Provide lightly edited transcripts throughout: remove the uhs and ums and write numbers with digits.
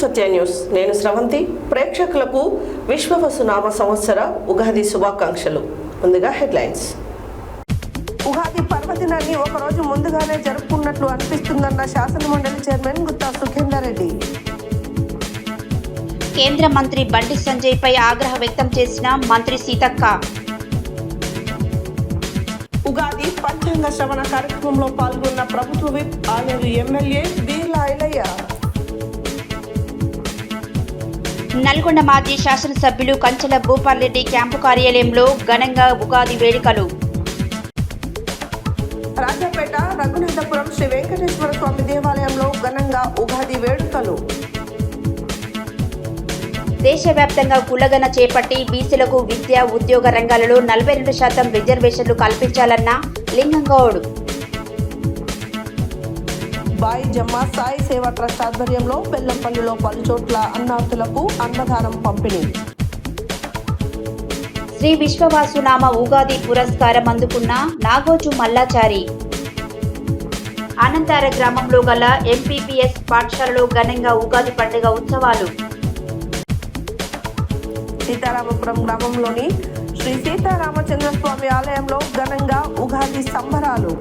సత్య news. నేను స్రవంతి. ప్రేక్షకులకు విశ్వవసునామ సంవత్సర ఉగాది శుభాకాంక్షలు. ముందుగా హెడ్లైన్స్. ఉగాది పర్వదినాన్ని ఒకరోజు ముందుగానే జరుపుకున్నట్లు అనిపిస్తుందన్న శాసనమండలి చైర్మన్ గుత్తా సుఖేందర్ రెడ్డి. కేంద్ర మంత్రి బండి సంజయ్ పై ఆగ్రహం వ్యక్తం చేసిన మంత్రి సీతక్క. ఉగాది పంచాంగ శ్రవణ కార్యక్రమంలో పాల్గొన్న ప్రభుత్వ విప్ ఆలేరు ఎమ్మెల్యే బీర్లా ఐలయ్య. నల్గొండ మాజీ శాసనసభ్యులు కంచెల భూపాల్ రెడ్డి క్యాంపు కార్యాలయంలో ఘనంగా ఉగాది వేడుకలు. రాజాపేట రఘునాథపురం శ్రీ వెంకటేశ్వర స్వామి దేవాలయంలో ఘనంగా ఉగాది వేడుకలు. దేశవ్యాప్తంగా కులగన చేపట్టి బీసీలకు విద్య ఉద్యోగ రంగాలలో 42% రిజర్వేషన్లు కల్పించాలన్న లింగంగౌడ్. బాయి జమ్మా సాయి సేవా ట్రస్ట్ ఆధ్వర్యంలో బెల్లంపల్లిలో పలుచోట్ల అన్నార్థులకు అన్నదానం పంపిణీ. శ్రీ విశ్వవాసునామ ఉగాది పురస్కారం అందుకున్న నాగోజు మల్లాచారి. అనంతార గ్రామంలో గల ఎంపీపీఎస్ పాఠశాలలో ఘనంగా ఉగాది పండుగ ఉత్సవాలు. సీతారామపురం గ్రామంలోని శ్రీ సీతారామచంద్ర స్వామి ఆలయంలో ఘనంగా ఉగాది సంబరాలు.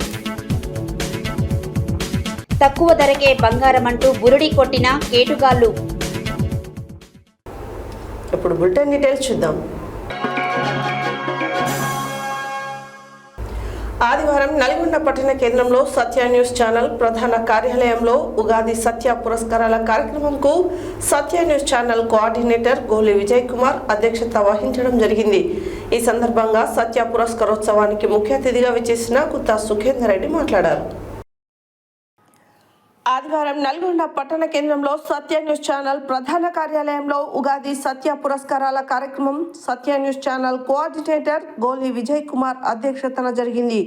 తక్కువ ధరకే బంగారం అంటూ బురుడి కొట్టిన కేటుగాళ్లు. ఇప్పుడు బులెటిన్ డీటెయిల్స్ చూద్దాం. ఆదివారం నల్గొండ పట్టణ కేంద్రంలో సత్య న్యూస్ ఛానల్ ప్రధాన కార్యాలయంలో ఉగాది సత్య పురస్కారాల కార్యక్రమంకు సత్య న్యూస్ ఛానల్ కోఆర్డినేటర్ గోలి విజయ్ కుమార్ అధ్యక్షత వహించడం జరిగింది. ఈ సందర్భంగా సత్య పురస్కారోత్సవానికి ముఖ్య అతిథిగా విచ్చేసిన గుత్తా సుఖేందర్ రెడ్డి మాట్లాడారు. ఆదివారం నల్గొండ పట్టణ కేంద్రంలో సత్య న్యూస్ ఛానల్ ప్రధాన కార్యాలయంలో ఉగాది సత్య పురస్కారాల కార్యక్రమం సత్య న్యూస్ ఛానల్ కోఆర్డినేటర్ గోలి విజయ్ కుమార్ అధ్యక్షతన జరిగింది.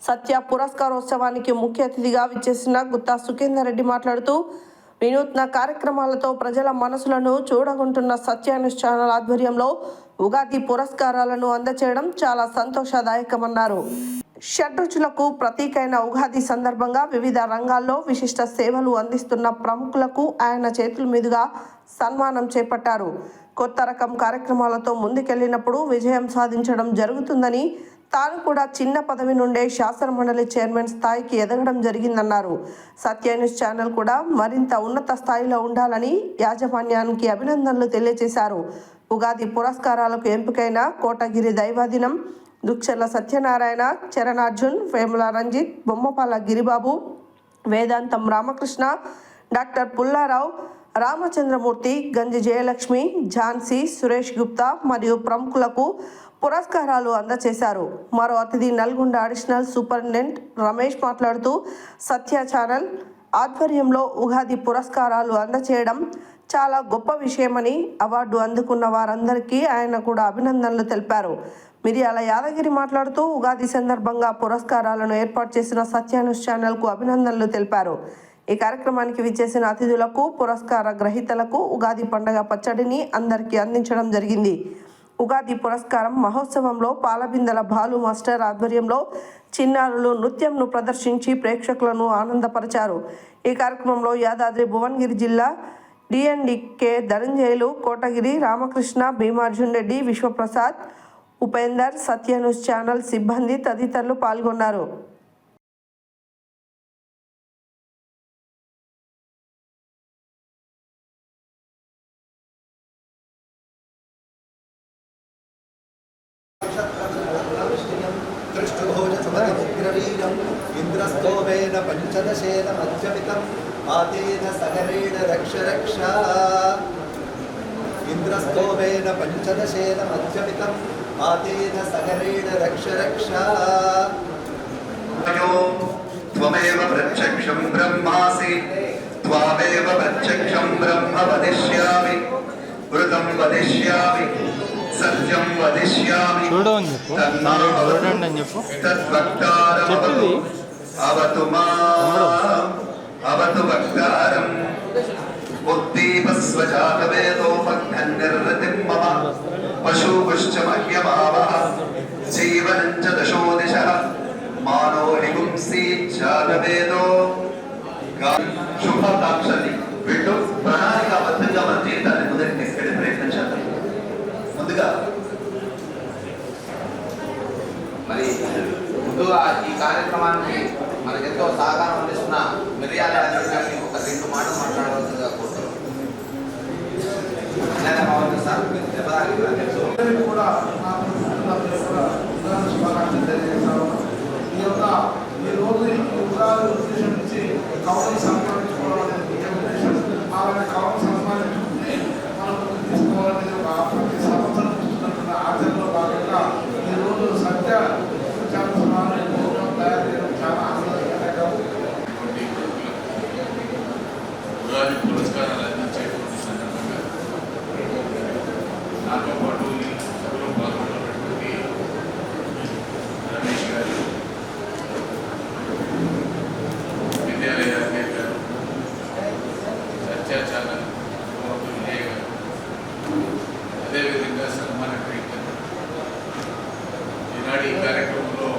సత్య పురస్కారోత్సవానికి ముఖ్య అతిథిగా విచ్చేసిన గుత్తా సుఖేందర్ రెడ్డి మాట్లాడుతూ వినూత్న కార్యక్రమాలతో ప్రజల మనసులను చూడగొంటున్న సత్య న్యూస్ ఛానల్ ఆధ్వర్యంలో ఉగాది పురస్కారాలను అందచేయడం చాలా సంతోషదాయకమన్నారు. షడ్రుచులకు ప్రతీకైన ఉగాది సందర్భంగా వివిధ రంగాల్లో విశిష్ట సేవలు అందిస్తున్న ప్రముఖులకు ఆయన చేతుల మీదుగా సన్మానం చేపట్టారు. కొత్త రకం కార్యక్రమాలతో ముందుకెళ్లినప్పుడు విజయం సాధించడం జరుగుతుందని, తాను కూడా చిన్న పదవి నుండే శాసనమండలి చైర్మన్ స్థాయికి ఎదగడం జరిగిందన్నారు. సత్య న్యూస్ ఛానల్ కూడా మరింత ఉన్నత స్థాయిలో ఉండాలని యాజమాన్యానికి అభినందనలు తెలియజేశారు. ఉగాది పురస్కారాలకు ఎంపికైన కోటగిరి దైవాదినం, దుక్షల సత్యనారాయణ, చరణార్జున్, వేముల రంజిత్, బొమ్మపాల గిరిబాబు, వేదాంతం రామకృష్ణ, డాక్టర్ పుల్లారావు, రామచంద్రమూర్తి, గంజి జయలక్ష్మి, ఝాన్సీ, సురేష్ గుప్తా మరియు ప్రముఖులకు పురస్కారాలు అందజేశారు. మరో అతిథి నల్గొండ అడిషనల్ సూపరింటెండెంట్ రమేష్ మాట్లాడుతూ సత్య ఛానల్ ఆధ్వర్యంలో ఉగాది పురస్కారాలు అందజేయడం చాలా గొప్ప విషయమని, అవార్డు అందుకున్న వారందరికీ ఆయన కూడా అభినందనలు తెలిపారు. మిర్యాల యాదగిరి మాట్లాడుతూ ఉగాది సందర్భంగా పురస్కారాలను ఏర్పాటు చేసిన సత్య న్యూస్ ఛానల్కు అభినందనలు తెలిపారు. ఈ కార్యక్రమానికి విచ్చేసిన అతిథులకు, పురస్కార గ్రహీతలకు ఉగాది పండుగ పచ్చడిని అందరికీ అందించడం జరిగింది. ఉగాది పురస్కారం మహోత్సవంలో పాలబిందల బాలు మాస్టర్ ఆధ్వర్యంలో చిన్నారులు నృత్యంను ప్రదర్శించి ప్రేక్షకులను ఆనందపరిచారు. ఈ కార్యక్రమంలో యాదాద్రి భువనగిరి జిల్లా డిఎన్డికే ధనంజయులు, కోటగిరి రామకృష్ణ, భీమార్జున్ రెడ్డి, విశ్వప్రసాద్, ఉపేందర్, సత్య న్యూస్ ఛానల్ సిబ్బంది తదితరులు పాల్గొన్నారు. ఇంద్రస్తోమేన పంచదశేన మధ్యమితం ఆతేన సగరేణ రక్ష రక్ష. ఇంద్రస్తోమేన పంచదశేన మధ్యమితం ఆతేన సగరేణ రక్ష రక్ష. త్వమేవ ప్రత్యక్షం బ్రహ్మాసి త్వామేవ ప్రత్యక్షం బ్రహ్మ వదిష్యామి వృతం వదిష్యామి సత్యం వదిష్యామి. చూడండి అని చెప్పు. చెప్పింది అవతు అవతు వక్తారం ఉద్దీపస్వజాతవేదోపఘ్నన్నిర్వృతిం మమ పశూపుశ్చ మహ్యమావః జీవనం చ దశో దిశః మానో హిగుంసీ జాతవేదో శుభాకాంక్షల్ని వీళ్ళు ప్రణాళికాబద్ధంగా కార్యక్రమానికి మనకు ఎంతో సహకారం అందిస్తున్న మిర్యాల రాజేష్ గారిని ఒక 2 మాటలు మాట్లాడవలసిందిగా కోరుతున్నాను. సార్ కూడా శుభాకాంక్షలు తెలియజేస్తాను. ఈ రోజు ఈ ఉగాది ఉద్దేశం నుంచి కౌలు సంపాదించుకోవడం అనేది ఉద్దేశం. అలాంటి కౌలు సంపాదించుకుంటే మనం తీసుకోవాలనేది ఒక ప్రతి సంవత్సరం చూస్తున్నటువంటి ఆచరణలో భాగంగా ఈరోజు సత్య ప్రోగ్రాం తయారు చేయడం చాలా ఆనందకరం. ఉగాది పురస్కారాలు అందించేటువంటి సందర్భంగా నాతో పాటు ఈ సభలో పాల్గొన్నటువంటి రమేష్ గారు, విద్యాలయ గారు, సత్యాచార్య విజయ్ గారు, అదేవిధంగా సన్మాన క్రియేటర్ ఈనాడు ఈ కార్యక్రమంలో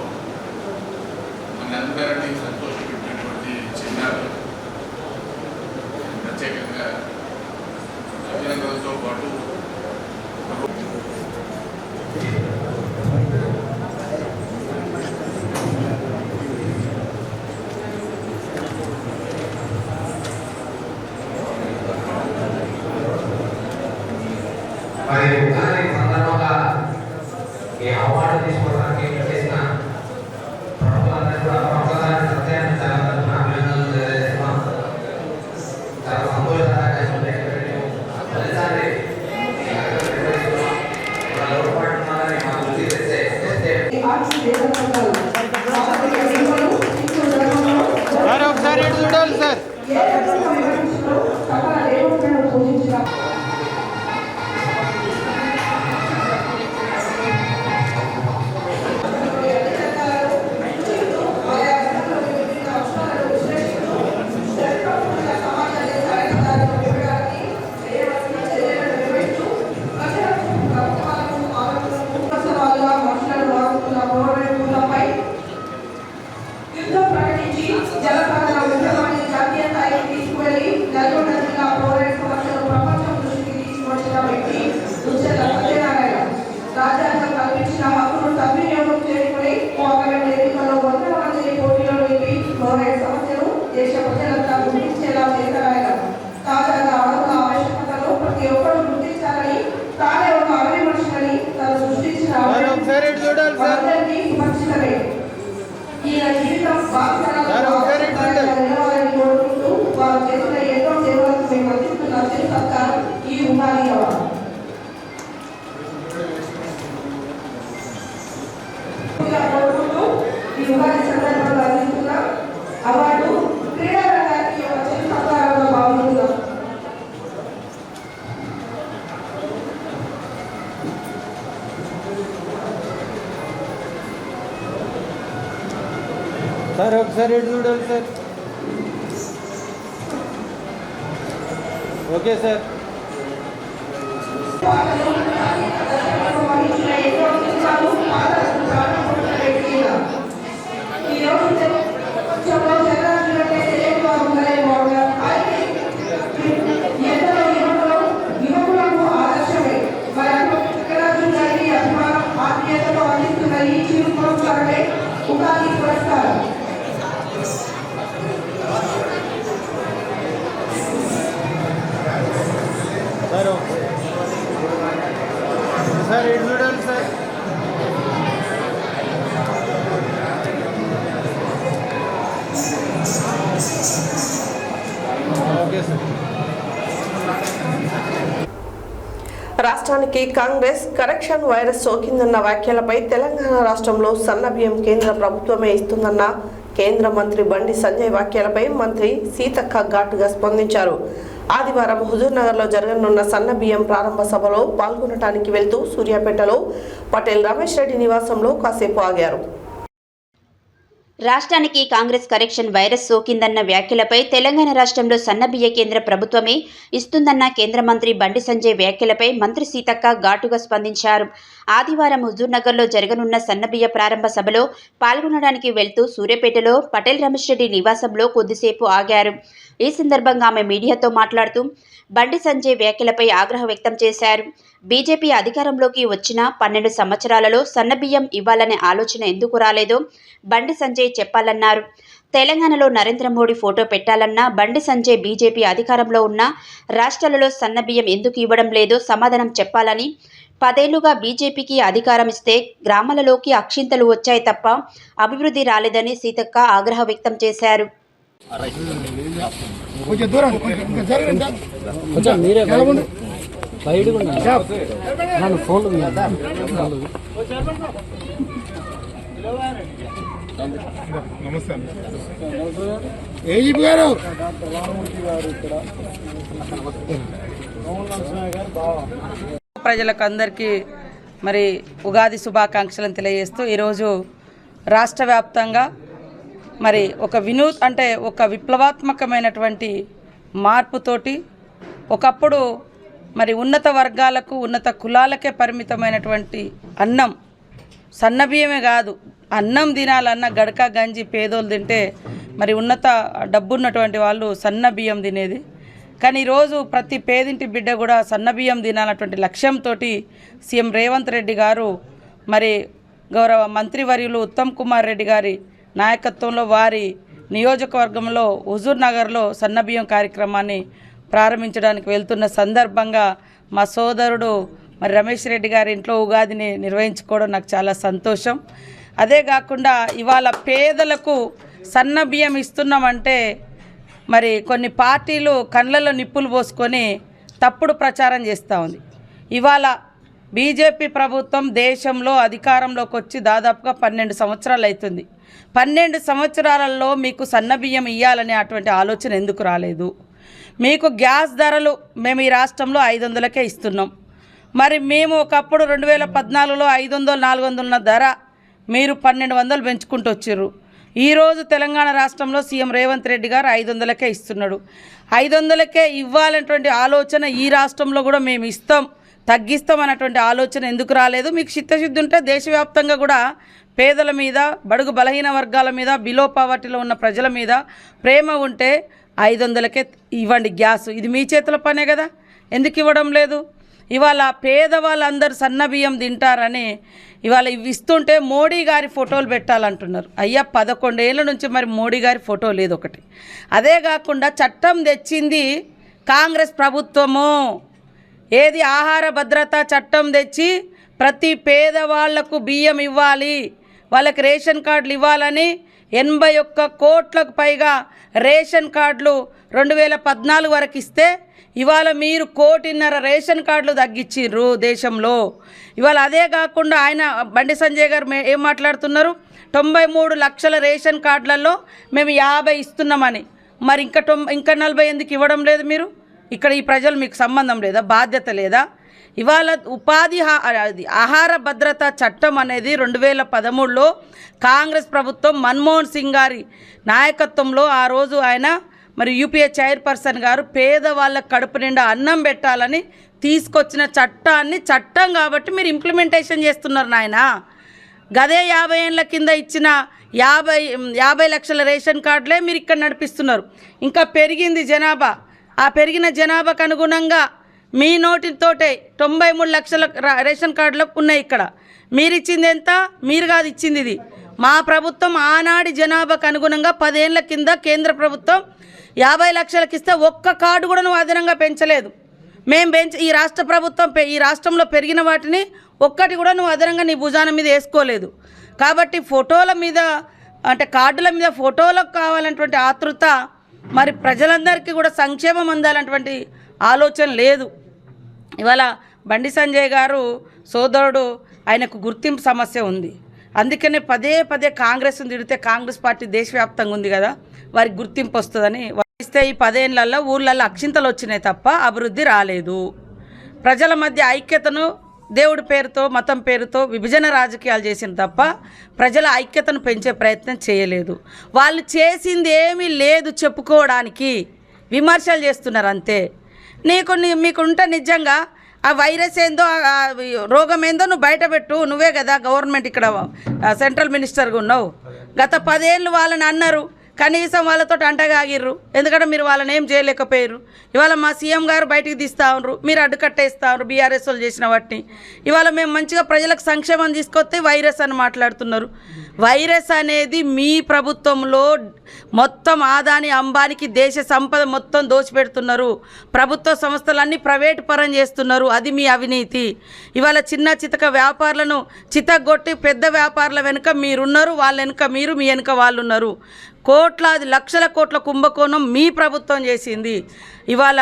మనందరినీ సంతోషపెట్టినటువంటి చిన్నారు ప్రత్యేకంగా అభినందనలతో పాటు మరి ఉగాది సందర్భంగా ఈ అవార్డు తీసుకోవడానికి చేసిన ప్రభుత్వాన్ని కూడా ప్రభుత్వాన్ని సత్యాన్ని చాలా అభినందనలు తెలియజేస్తున్నాం. చాలా సంతోషదాయకంగా మొదటిసారి లోపడుతున్నారని మా బుద్ధి తెస్తే సార్ ఒకసారి ఇటు చూడాలి సార్. దేశ ప్రజలంతా గుర్తించేలా చేశారాయన. తాజాగా అడుగుల ఆవశ్యకతను ప్రతి ఒక్కరూ గుర్తించాలని, తానే ఒక అరవి మనుషులని తను సృష్టించిన అందరికీ సుపరిచితమే. ఈయన జీవితం నిలవాలని కోరుకుంటూ వారు చేసిన ఎన్నో సేవలకు మేము అందిస్తున్న చిరు సత్కారం ఈ ఉగాది అవార్డు. కోరుకుంటూ ఈ ఉగాది సందర్భంగా అందిస్తున్న అవార్డు క్రీడా రంగానికి ఒక చిరు సత్కారంగా భావిస్తున్నాం. సార్ ఒకసారి ఇటు చూడాలి సార్. Okay sir. యువకులకు ఆదర్శమే. అభిమానం ఆత్మీయతతో అందిస్తున్న ఈ చిరు పురస్కారమే ఉగాది పురస్కారం. సార్ సార్ ఇటు చూడాలి సార్. Okay sir. రాష్ట్రానికి కాంగ్రెస్ కరెక్షన్ వైరస్ సోకిందన్న వ్యాఖ్యలపై తెలంగాణ రాష్ట్రంలో సన్నబియ్యం కేంద్ర ప్రభుత్వమే ఇస్తుందన్న కేంద్ర మంత్రి బండి సంజయ్ వ్యాఖ్యలపై మంత్రి సీతక్క ఘాటుగా స్పందించారు. ఆదివారం హుజూర్నగర్లో జరగనున్న సన్నబియ్యం ప్రారంభ సభలో పాల్గొనడానికి వెళ్తూ సూర్యాపేటలో పటేల్ రమేష్ రెడ్డి నివాసంలో కాసేపు ఆగారు. రాష్ట్రానికి కాంగ్రెస్ కరెక్షన్ వైరస్ సోకిందన్న వ్యాఖ్యలపై తెలంగాణ రాష్ట్రంలో సన్నబియ్య కేంద్ర ప్రభుత్వమే ఇస్తుందన్న కేంద్ర మంత్రి బండి సంజయ్ వ్యాఖ్యలపై మంత్రి సీతక్క ఘాటుగా స్పందించారు. ఆదివారం హుజూర్నగర్లో జరగనున్న సన్నబియ్య ప్రారంభ సభలో పాల్గొనడానికి వెళ్తూ సూర్యాపేటలో పటేల్ రమేష్ రెడ్డి నివాసంలో కొద్దిసేపు ఆగారు. ఈ సందర్భంగా ఆమె మీడియాతో మాట్లాడుతూ బండి సంజయ్ వ్యాఖ్యలపై ఆగ్రహం వ్యక్తం చేశారు. బీజేపీ అధికారంలోకి వచ్చిన 12 సంవత్సరాలలో సన్నబియ్యం ఇవ్వాలనే ఆలోచన ఎందుకు రాలేదో బండి సంజయ్ చెప్పాలన్నారు. తెలంగాణలో నరేంద్ర మోడీ ఫోటో పెట్టాలన్నా బండి సంజయ్ బీజేపీ అధికారంలో ఉన్న రాష్ట్రాలలో సన్నబియ్యం ఎందుకు ఇవ్వడం లేదో సమాధానం చెప్పాలని, 10 ఏళ్లుగా బీజేపీకి అధికారం ఇస్తే గ్రామాలలోకి అక్షింతలు వచ్చాయి తప్ప అభివృద్ధి రాలేదని సీతక్క ఆగ్రహం వ్యక్తం చేశారు. ప్రజలకు అందరికీ మరి ఉగాది శుభాకాంక్షలను తెలియజేస్తూ ఈరోజు రాష్ట్ర వ్యాప్తంగా మరి ఒక విప్లవాత్మకమైనటువంటి మార్పుతోటి ఒకప్పుడు మరి ఉన్నత వర్గాలకు ఉన్నత కులాలకే పరిమితమైనటువంటి అన్నం, సన్నబియ్యమే కాదు అన్నం తినాలన్న గడక గంజి పేదోళ్ళు తింటే మరి ఉన్నత డబ్బున్నటువంటి వాళ్ళు సన్న బియ్యం తినేది. కానీ ఈరోజు ప్రతి పేదింటి బిడ్డ కూడా సన్నబియ్యం తినాలన్నటువంటి లక్ష్యంతో సీఎం రేవంత్ రెడ్డి గారు మరి గౌరవ మంత్రివర్యులు ఉత్తమ్ కుమార్ రెడ్డి గారి నాయకత్వంలో వారి నియోజకవర్గంలో హుజూర్ నగర్లో సన్నబియ్యం కార్యక్రమాన్ని ప్రారంభించడానికి వెళ్తున్న సందర్భంగా మా సోదరుడు మరి రమేష్ రెడ్డి గారి ఇంట్లో ఉగాదిని నిర్వహించుకోవడం నాకు చాలా సంతోషం. అదే కాకుండా ఇవాళ పేదలకు సన్నబియ్యం ఇస్తున్నామంటే మరి కొన్ని పార్టీలు కళ్ళల్లో నిప్పులు పోసుకొని తప్పుడు ప్రచారం చేస్తూ ఉంది. ఇవాళ బీజేపీ ప్రభుత్వం దేశంలో అధికారంలోకి వచ్చి దాదాపుగా 12 సంవత్సరాలు అవుతుంది. 12 సంవత్సరాలలో మీకు సన్నబియ్యం ఇవ్వాలనే అటువంటి ఆలోచన ఎందుకు రాలేదు? మీకు గ్యాస్ ధరలు మేము ఈ రాష్ట్రంలో 500కే ఇస్తున్నాం. మరి మేము ఒకప్పుడు 2014లో 500, 400 ఉన్న ధర మీరు 1200 పెంచుకుంటూ వచ్చారు. ఈరోజు తెలంగాణ రాష్ట్రంలో సీఎం రేవంత్ రెడ్డి గారు 500కే ఇస్తున్నాడు. 500కే ఇవ్వాలనేటువంటి ఆలోచన ఈ రాష్ట్రంలో కూడా మేము తగ్గిస్తాం అన్నటువంటి ఆలోచన ఎందుకు రాలేదు? మీకు చిత్తశుద్ధి ఉంటే దేశవ్యాప్తంగా కూడా పేదల మీద, బడుగు బలహీన వర్గాల మీద, బిలో పావర్టీలో ఉన్న ప్రజల మీద ప్రేమ ఉంటే 500కే ఇవ్వండి గ్యాస్. ఇది మీ చేతుల పనే కదా, ఎందుకు ఇవ్వడం లేదు? ఇవాళ పేదవాళ్ళందరూ సన్నబియ్యం తింటారని ఇవాళ ఇస్తుంటే మోడీ గారి ఫోటోలు పెట్టాలంటున్నారు. అయ్యా 11 ఏళ్ళ నుంచి మరి మోడీ గారి ఫోటో లేదు ఒకటి. అదే కాకుండా చట్టం తెచ్చింది కాంగ్రెస్ ప్రభుత్వము. ఏది ఆహార భద్రత చట్టం తెచ్చి ప్రతి పేదవాళ్లకు బియ్యం ఇవ్వాలి, వాళ్ళకి రేషన్ కార్డులు ఇవ్వాలని 81 కోట్లకు పైగా రేషన్ కార్డులు 2014 వరకు ఇస్తే ఇవాళ మీరు 1.5 కోటి రేషన్ కార్డులు తగ్గించిర్రు దేశంలో. ఇవాళ అదే కాకుండా ఆయన బండి సంజయ్ గారు ఏం మాట్లాడుతున్నారు? 93 లక్షల రేషన్ కార్డులలో మేము 50 ఇస్తున్నామని. మరి ఇంకా 40 ఎందుకు ఇవ్వడం లేదు మీరు? ఇక్కడ ఈ ప్రజలు మీకు సంబంధం లేదా? బాధ్యత లేదా? ఇవాళ ఆహార భద్రత చట్టం అనేది 2013లో కాంగ్రెస్ ప్రభుత్వం మన్మోహన్ సింగ్ గారి నాయకత్వంలో ఆ రోజు ఆయన మరి యూపీఏ చైర్పర్సన్ గారు పేదవాళ్ళ కడుపు నిండా అన్నం పెట్టాలని తీసుకొచ్చిన చట్టం కాబట్టి మీరు ఇంప్లిమెంటేషన్ చేస్తున్నారు నాయన. గదే 50 ఏళ్ళ కింద ఇచ్చిన 50 లక్షల రేషన్ కార్డులే మీరు ఇక్కడ నడిపిస్తున్నారు. ఇంకా పెరిగింది జనాభా. ఆ పెరిగిన జనాభాకు అనుగుణంగా మీ నోటితోటే 93 లక్షల రేషన్ కార్డులకు ఉన్నాయి. ఇక్కడ మీరు ఇచ్చింది ఎంత? మీరు కాదు ఇచ్చింది, ఇది మా ప్రభుత్వం. ఆనాటి జనాభాకు అనుగుణంగా 10 ఏళ్ళ కింద కేంద్ర ప్రభుత్వం 50 లక్షలకు ఇస్తే ఒక్క కార్డు కూడా నువ్వు అదనంగా పెంచలేదు. మేము ఈ రాష్ట్ర ప్రభుత్వం ఈ రాష్ట్రంలో పెరిగిన వాటిని ఒక్కటి కూడా నువ్వు అదనంగా నీ భుజాన మీద వేసుకోలేదు. కాబట్టి ఫోటోల మీద అంటే కార్డుల మీద ఫోటోలకు కావాలన్నటువంటి ఆతృత, మరి ప్రజలందరికీ కూడా సంక్షేమం అందాలన్నటువంటి ఆలోచన లేదు. ఇవాళ బండి సంజయ్ గారు సోదరుడు ఆయనకు గుర్తింపు సమస్య ఉంది. అందుకనే పదే కాంగ్రెస్ని తిడితే కాంగ్రెస్ పార్టీ దేశవ్యాప్తంగా ఉంది కదా, వారికి గుర్తింపు వస్తుందని ఇస్తే ఈ 10 ఏళ్లలో ఊళ్ళల్లో అక్షింతలు వచ్చినాయి తప్ప అభివృద్ధి రాలేదు. ప్రజల మధ్య ఐక్యతను దేవుడి పేరుతో మతం పేరుతో విభజన రాజకీయాలు చేసిన తప్ప ప్రజల ఐక్యతను పెంచే ప్రయత్నం చేయలేదు. వాళ్ళు చేసింది ఏమీ లేదు చెప్పుకోవడానికి, విమర్శలు చేస్తున్నారు అంతే. మీకుంటే నిజంగా ఆ వైరస్ ఏందో రోగం ఏందో నువ్వు బయటపెట్టు. నువ్వే కదా గవర్నమెంట్ ఇక్కడ సెంట్రల్ మినిస్టర్గా ఉన్నావు. గత 10 ఏళ్ళు వాళ్ళని అన్నారు, కనీసం వాళ్ళతో అంటగాగిర్రు. ఎందుకంటే మీరు వాళ్ళని ఏం చేయలేకపోయారు. ఇవాళ మా సీఎం గారు బయటికి తీస్తూ ఉన్నారు, మీరు అడ్డుకట్టేస్తూ ఉన్నారు బీఆర్ఎస్ వాళ్ళు చేసిన వాటిని. ఇవాళ మేము మంచిగా ప్రజలకు సంక్షేమం తీసుకొస్తే వైరస్ అని మాట్లాడుతున్నారు. వైరస్ అనేది మీ ప్రభుత్వంలో మొత్తం ఆదాని అంబానికి దేశ సంపద మొత్తం దోచిపెడుతున్నారు. ప్రభుత్వ సంస్థలన్నీ ప్రైవేటు పరం చేస్తున్నారు. అది మీ అవినీతి. ఇవాళ చిన్న చితక వ్యాపారులను చితగొట్టి పెద్ద వ్యాపారుల వెనుక మీరున్నారు, వాళ్ళ వెనుక మీరు, మీ వెనుక వాళ్ళు ఉన్నారు. కోట్లాది లక్షల కోట్ల కుంభకోణం మీ ప్రభుత్వం చేసింది. ఇవాళ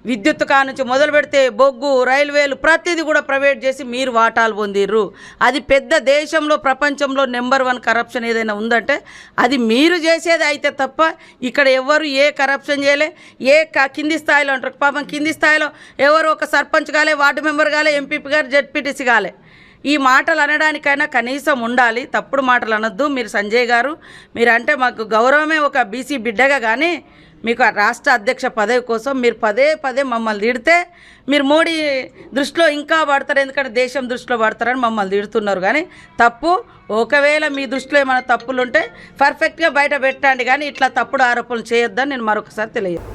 విద్యుత్ కానుంచి మొదలు పెడితే బొగ్గు, రైల్వేలు ప్రతిదీ కూడా ప్రైవేట్ చేసి మీరు వాటాలు పొందిర్రు. అది పెద్ద దేశంలో ప్రపంచంలో నెంబర్ 1 కరప్షన్ ఏదైనా ఉందంటే అది మీరు చేసేది అయితే తప్ప ఇక్కడ ఎవరు ఏ కరప్షన్ చేయలే. కింది స్థాయిలో అంటారు, పాపం కింది స్థాయిలో ఎవరు ఒక సర్పంచ్ కాలే, వార్డు మెంబర్ కాలే, ఎంపీపీ గారు, జెడ్పీటీసీ కాలే. ఈ మాటలు అనడానికైనా కనీసం ఉండాలి. తప్పుడు మాటలు అనొద్దు. మీరు సంజయ్ గారు, మీరంటే మాకు గౌరవమే ఒక బీసీ బిడ్డగా, కానీ మీకు ఆ రాష్ట్ర అధ్యక్ష పదవి కోసం మీరు పదే మమ్మల్ని తిడితే మీరు మోడీ దృష్టిలో ఇంకా పడతారు, ఎందుకంటే దేశం దృష్టిలో పడతారని మమ్మల్ని తిడుతున్నారు. కానీ తప్పు, ఒకవేళ మీ దృష్టిలో ఏమైనా తప్పులు ఉంటే పర్ఫెక్ట్గా బయట పెట్టండి, కానీ ఇట్లా తప్పుడు ఆరోపణలు చేయొద్దని నేను మరొకసారి తెలియజేస్తాను.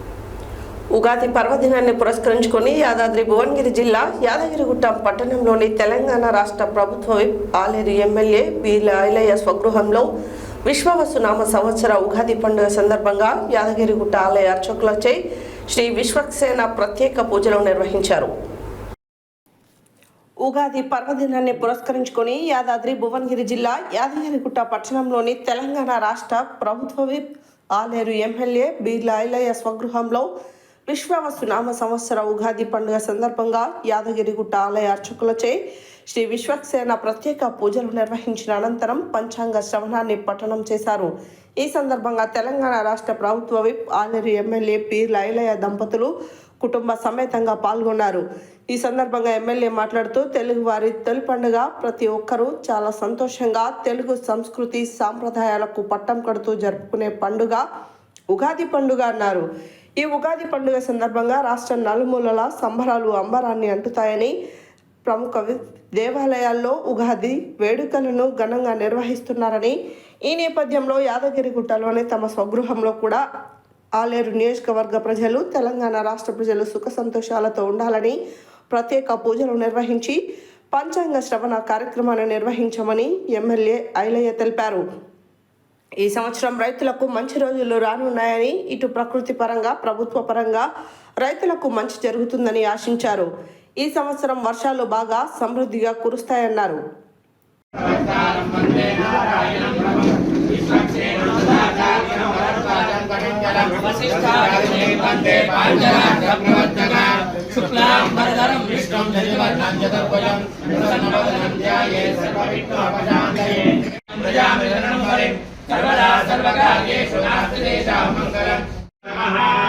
ఉగాది పర్వదినాన్ని పురస్కరించుకొని యాదాద్రి భువనగిరి జిల్లా యాదగిరిగుట్ట పట్టణంలోని తెలంగాణ రాష్ట్ర ప్రభుత్వ whip Aleru MLA B Ailaiah స్వగృహంలో విశ్వవసునామ సంవత్సర ఉగాది పండుగ సందర్భంగా యాదగిరిగుట్ట ఆలయ అర్చకులచే శ్రీ విశ్వక్సేన ప్రత్యేక పూజలు నిర్వహించారు. ఉగాది పర్వదినాన్ని పురస్కరించుకొని యాదాద్రి భువనగిరి జిల్లా యాదగిరిగుట్ట పట్టణంలోని తెలంగాణ రాష్ట్ర ప్రభుత్వ whip Aleru MLA B Ailaiah స్వగృహంలో విశ్వవసునామ సంవత్సర ఉగాది పండుగ సందర్భంగా యాదగిరిగుట్ట ఆలయ అర్చకులచే శ్రీ విశ్వక్సేన ప్రత్యేక పూజలు నిర్వహించిన అనంతరం పంచాంగ శ్రవణాన్ని పఠనం చేశారు. ఈ సందర్భంగా తెలంగాణ రాష్ట్ర ప్రభుత్వ whip Aleru MLA P Ailaiah దంపతులు కుటుంబ సమేతంగా పాల్గొన్నారు. ఈ సందర్భంగా ఎమ్మెల్యే మాట్లాడుతూ తెలుగు వారి తొలి పండుగ ప్రతి ఒక్కరూ చాలా సంతోషంగా తెలుగు సంస్కృతి సాంప్రదాయాలకు పట్టం కడుతూ జరుపుకునే పండుగ ఉగాది పండుగ అన్నారు. ఈ ఉగాది పండుగ సందర్భంగా రాష్ట్ర నలుమూలల సంబరాలు అంబరాన్ని అంటుతాయని, ప్రముఖ దేవాలయాల్లో ఉగాది వేడుకలను ఘనంగా నిర్వహిస్తున్నారని, ఈ నేపథ్యంలో యాదగిరిగుట్టలోని తమ స్వగృహంలో కూడా ఆలేరు నియోజకవర్గ ప్రజలు, తెలంగాణ రాష్ట్ర ప్రజలు సుఖ సంతోషాలతో ఉండాలని ప్రత్యేక పూజలు నిర్వహించి పంచాంగ శ్రవణ కార్యక్రమాన్ని నిర్వహించామని ఎమ్మెల్యే ఐలయ్య తెలిపారు. ఈ సంవత్సరం రైతులకు మంచి రోజులు రానున్నాయని, ఇటు ప్రకృతి పరంగా ప్రభుత్వ పరంగా రైతులకు మంచి జరుగుతుందని ఆశించారు. ఈ సంవత్సరం వర్షాలు బాగా సమృద్ధిగా కురుస్తాయన్నారు.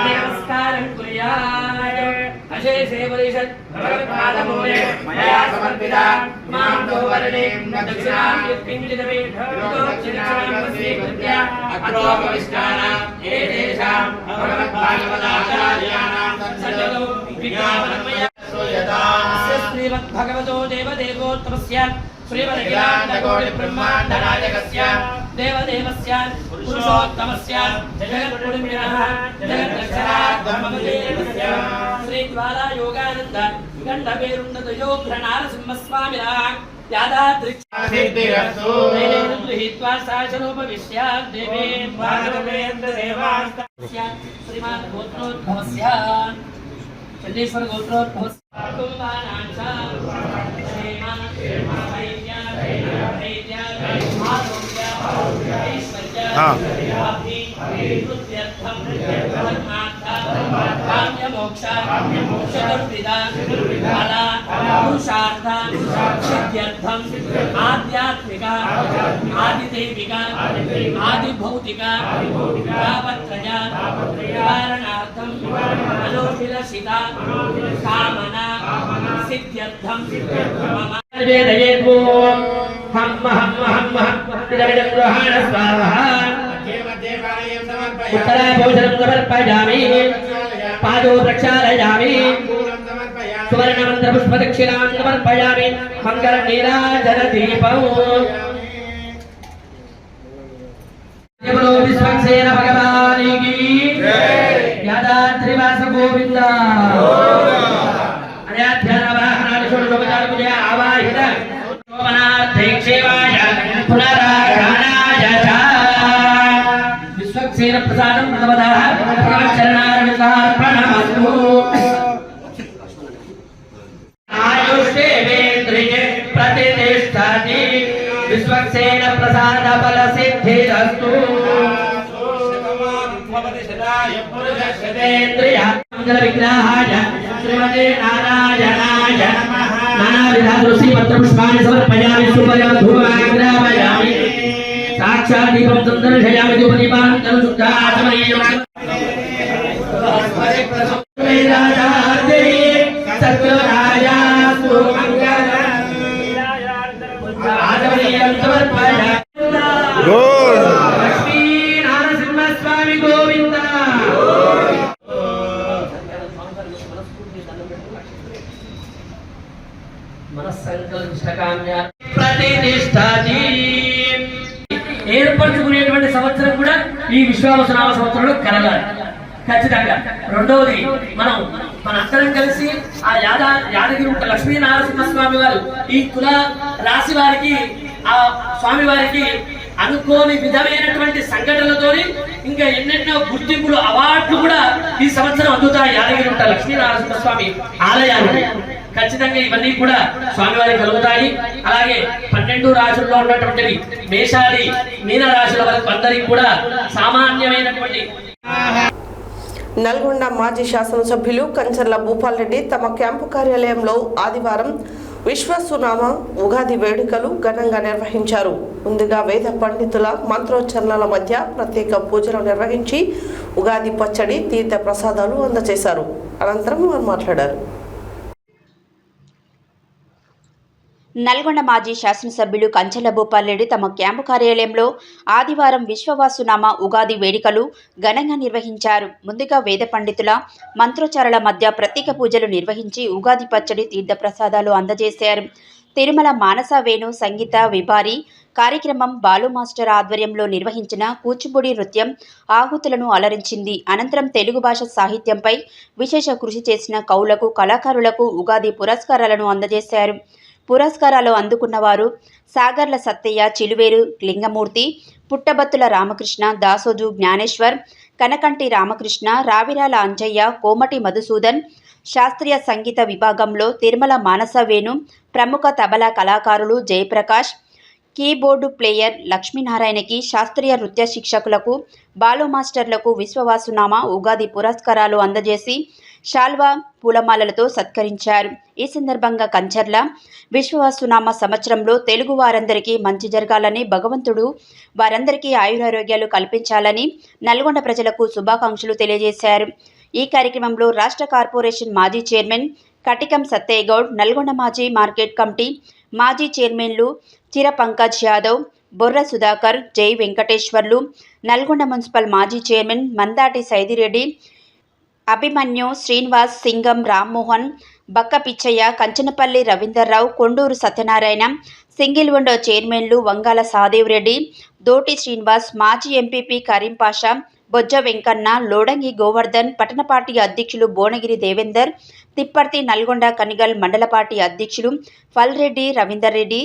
నమస్కారం అశేషే పరిషత్ భగవత్పాదమూలే మయా సమర్పిత మాం దోవర్ణేం దక్షిణాం యత్కించిదమే దక్షిణాం స్వీకృత్య అత్రోపవిష్టాన ఏతేషాం భగవద్భాగవతాచార్యాణాం సజ్జతో విజ్ఞాపనమయ శ్రీమద్భగవతో దేవదేవోత్తమస్య శ్రీమదఖిలాండకోటి బ్రహ్మాండనాయకస్య దేవదేవస్య పురుషోత్తమస్య జగద్గురుమినః జగద్రక్షణార్థమదేవస్య శ్రీ జ్వాలా యోగానంద గండవేరున్నత యోగ్రనారసింహస్వామినః యాదాద్రిక్షిద్ధిరస్తు గృహీత్వా శాసనోపవిశ్య దేవే భాగవేంద్ర దేవాస్య శ్రీమాన్ గోత్రోద్భవస్య చండీశ్వర గోత్రోద్భవస్య కుంభానాంచ ఆధ్యాత్మిక ఆదిదైవిక ఆదిభౌతిక నివారణార్థం మనోభిలషిత కామన సిద్ధ్యర్థం उत्तराभूषणं समर्पयामि पादौ प्रक्षालयामि सुवर्णमन्त्रपुष्पदक्षिणां समर्पयामि मङ्गलनीराजनदीपम् बोलो विश्वक्सेन भगवान की जय। यादाद्रिवास गोविंद अध्यात्मवाहनादिशोडशोपचारपूजया आवाहित शोभनार्थेक्षेवाय पुनरागमनाय च विश्वक्सेन प्रसादं प्रदमतः भगवच्चरणारविन्दार्पणमस्तु। आयुष्येवेन्द्रिये प्रतिष्ठति विश्वक्सेन प्रसाद फल सिद्धिरस्तु। मंगल विग्रहाय श्रीमते नारायणाय नमः। नानाविध तुलसी पत्र पुष्पाणि समर्पयामि सुपर्यं धूपमाग्रापयामि साक्षात् दीपं दर्शयामि धूपदीपान्तरं शुद्धाचमनीयम् सत्वरायास्तु मंगलम् आचमनीयं समर्पयामि। लक्ष्मी नारसिंह स्वामी गोविंद మనస్సంకల్పిష్టకామ్య ప్రతిష్ఠాతి ఏర్పరచుకునేటువంటి సంవత్సరం కూడా ఈ విశ్వావసనామ సంవత్సరంలో కలగాలి ఖచ్చితంగా. రెండవది మనందరం కలిసి ఆ యాదగిరి లక్ష్మీ నరసింహస్వామి వారు ఈ తుల రాశి వారికి ఆ స్వామి వారికి అనుకోని విధమైనటువంటి సంఘటనలతోని ఇంకా ఎన్నెన్నో గుర్తింపులు అవార్డులు కూడా ఈ సంవత్సరం అందుతాయి యాదగిరి లక్ష్మీ నరసింహస్వామి ఆలయానికి. ఖచ్చితంగా ఇవన్నీ కూడా స్వామివారికి కలుగుతాయి. అలాగే 12 రాశుల్లో ఉన్నటువంటివి మేషాది మీన రాశుల వరకు అందరికి కూడా సామాన్యమైనటువంటి. నల్గొండ మాజీ శాసనసభ్యులు కంచర్ల భూపాల్ రెడ్డి తమ క్యాంపు కార్యాలయంలో ఆదివారం విశ్వసునామ ఉగాది వేడుకలు ఘనంగా నిర్వహించారు. ముందుగా వేద పండితుల మంత్రోచ్చరణల మధ్య ప్రత్యేక పూజలు నిర్వహించి ఉగాది పచ్చడి తీర్థ ప్రసాదాలు అందజేశారు. అనంతరం వారు మాట్లాడారు. నల్గొండ మాజీ శాసనసభ్యులు కంచెల భూపాల్ రెడ్డి తమ క్యాంపు కార్యాలయంలో ఆదివారం విశ్వవాసునామ ఉగాది వేడుకలు ఘనంగా నిర్వహించారు. ముందుగా వేద పండితుల మంత్రోచ్చారణల మధ్య ప్రత్యేక పూజలు నిర్వహించి ఉగాది పచ్చడి తీర్థప్రసాదాలు అందజేశారు. తిరుమల మానస వేణు సంగీత విభారి కార్యక్రమం బాలు మాస్టర్ ఆధ్వర్యంలో నిర్వహించిన కూచిపూడి నృత్యం ఆహుతులను అలరించింది. అనంతరం తెలుగు భాష సాహిత్యంపై విశేష కృషి చేసిన కవులకు కళాకారులకు ఉగాది పురస్కారాలను అందజేశారు. పురస్కారాలు అందుకున్నవారు సాగర్ల సత్తయ్య, చిలువేరు లింగమూర్తి, పుట్టబత్తుల రామకృష్ణ, దాసోజు జ్ఞానేశ్వర్, కనకంటి రామకృష్ణ, రావిరాల అంజయ్య, కోమటి మధుసూదన్. శాస్త్రీయ సంగీత విభాగంలో తిరుమల మానస వేణు, ప్రముఖ తబలా కళాకారులు జయప్రకాష్, కీబోర్డు ప్లేయర్ లక్ష్మీనారాయణకి, శాస్త్రీయ నృత్య శిక్షకులకు బాలు మాస్టర్లకు విశ్వవాసునామ ఉగాది పురస్కారాలు అందజేసి శాల్వా పూలమాలలతో సత్కరించారు. ఈ సందర్భంగా కంచర్ల విశ్వవాసునామ సంవత్సరంలో తెలుగు వారందరికీ మంచి జరగాలని, భగవంతుడు వారందరికీ ఆయురారోగ్యాలు కల్పించాలని నల్గొండ ప్రజలకు శుభాకాంక్షలు తెలియజేశారు. ఈ కార్యక్రమంలో రాష్ట్ర కార్పొరేషన్ మాజీ చైర్మన్ కటికం సత్తయ్య గౌడ్, నల్గొండ మాజీ మార్కెట్ కమిటీ మాజీ చైర్మన్లు చిర పంకజ్ యాదవ్, బొర్ర సుధాకర్, జై వెంకటేశ్వర్లు, నల్గొండ మున్సిపల్ మాజీ చైర్మన్ మందాటి సైదిరెడ్డి, అభిమన్యు, శ్రీనివాస్, సింగం రామ్మోహన్, బక్క పిచ్చయ్య, కంచనపల్లి రవీందర్రావు, కొండూరు సత్యనారాయణ, సింగిల్ విండో చైర్మన్లు వంగాల సహదేవ్ రెడ్డి, దోటి శ్రీనివాస్, మాజీ ఎంపీపీ కరీం పాషా, బొజ్జ వెంకన్న, లోడంగి గోవర్ధన్, పట్టణ పార్టీ అధ్యక్షులు భువనగిరి దేవేందర్, తిప్పర్తి నల్గొండ కనిగల్ మండల పార్టీ అధ్యక్షులు ఫల్రెడ్డి రవీందర్ రెడ్డి,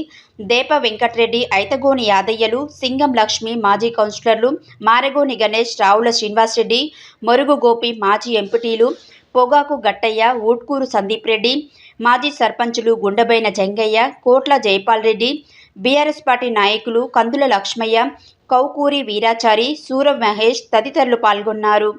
దేప వెంకటరెడ్డి, ఐతగోని యాదయ్యలు, సింగం లక్ష్మి, మాజీ కౌన్సిలర్లు మారగోని గణేష్, రావుల శ్రీనివాసరెడ్డి, మొరుగు గోపి, మాజీ ఎంపీటీలు పొగాకు గట్టయ్య, ఊట్కూరు సందీప్ రెడ్డి, మాజీ సర్పంచులు గుండబైన జంగయ్య, కోట్ల జైపాల్ రెడ్డి, బీఆర్ఎస్ పార్టీ నాయకులు కందుల లక్ష్మయ్య, కౌకూరి వీరాచారి, సూర మహేష్ తదితరులు పాల్గొన్నారు.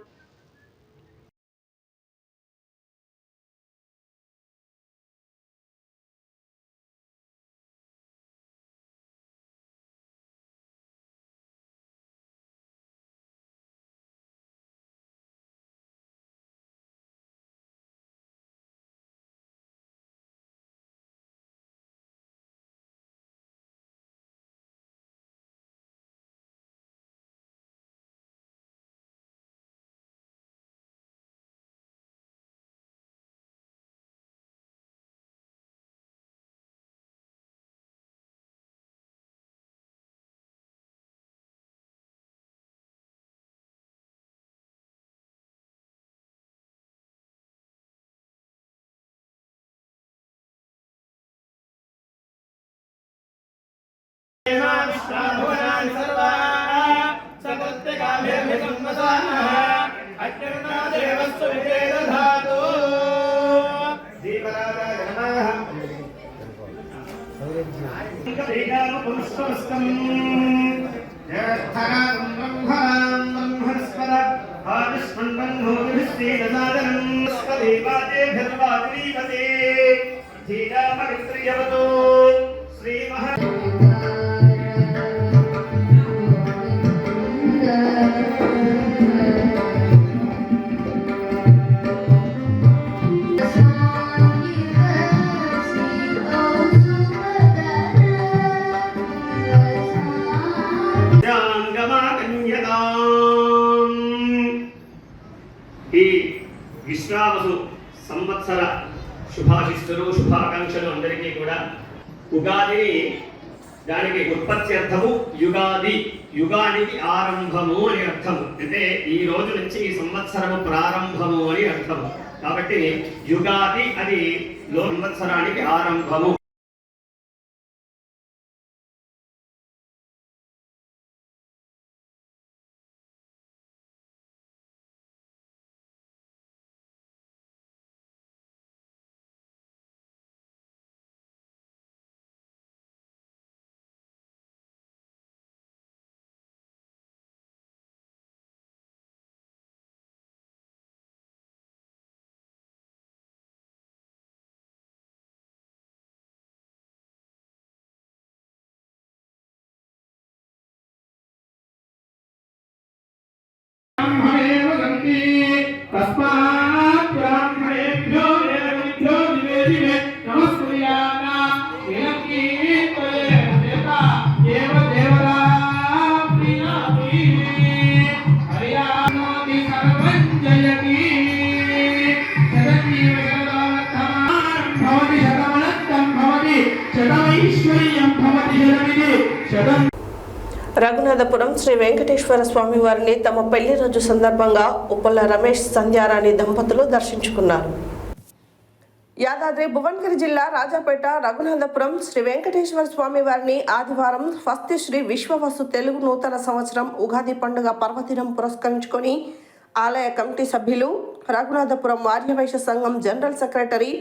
ఈ విశ్వావసు సంవత్సర శుభాశిస్తులు శుభాకాంక్షలు అందరికీ కూడా. ఉగాదిని దానికి ఉత్పత్త్యర్థము యుగాది, యుగానికి ఆరంభము అని అర్థము. అంటే ఈ రోజు నుంచి ఈ సంవత్సరము ప్రారంభము అని అర్థము. కాబట్టి యుగాది అది సంవత్సరానికి ఆరంభము. రఘునాథపురం శ్రీ వెంకటేశ్వర స్వామి వారిని తమ పెళ్లి రోజు సందర్భంగా ఉప్పల రమేష్ సంధ్యారాణి దంపతులు దర్శించుకున్నారు. యాదాద్రి భువనగిరి జిల్లా రాజాపేట రఘునాథపురం శ్రీ వెంకటేశ్వర స్వామి వారిని ఆదివారం స్వస్తి శ్రీ విశ్వవసు తెలుగు నూతన సంవత్సరం ఉగాది పండుగ పర్వదినం పురస్కరించుకొని ఆలయ కమిటీ సభ్యులు, రఘునాథపురం ఆర్యవైశ్య సంఘం జనరల్ సెక్రటరీ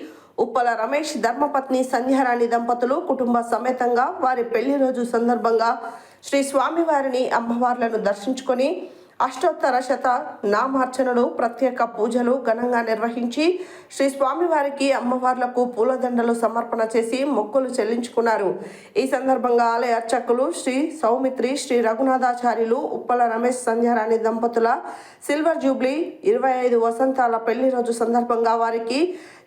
ఉప్పల రమేష్ ధర్మపత్ని సంధ్యారాణి దంపతులు కుటుంబ సమేతంగా వారి పెళ్లి రోజు సందర్భంగా శ్రీ స్వామివారిని అమ్మవార్లను దర్శించుకొని అష్టోత్తర శత నామార్చనలు ప్రత్యేక పూజలు ఘనంగా నిర్వహించి శ్రీ స్వామివారికి అమ్మవార్లకు పూలదండలు సమర్పణ చేసి మొక్కులు చెల్లించుకున్నారు. ఈ సందర్భంగా ఆలయ అర్చకులు శ్రీ సౌమిత్రి శ్రీ రఘునాథాచార్యులు ఉప్పల రమేష్ సంధ్యారాణి దంపతుల సిల్వర్ జూబ్లీ 25 వసంతాల పెళ్లి రోజు సందర్భంగా వారికి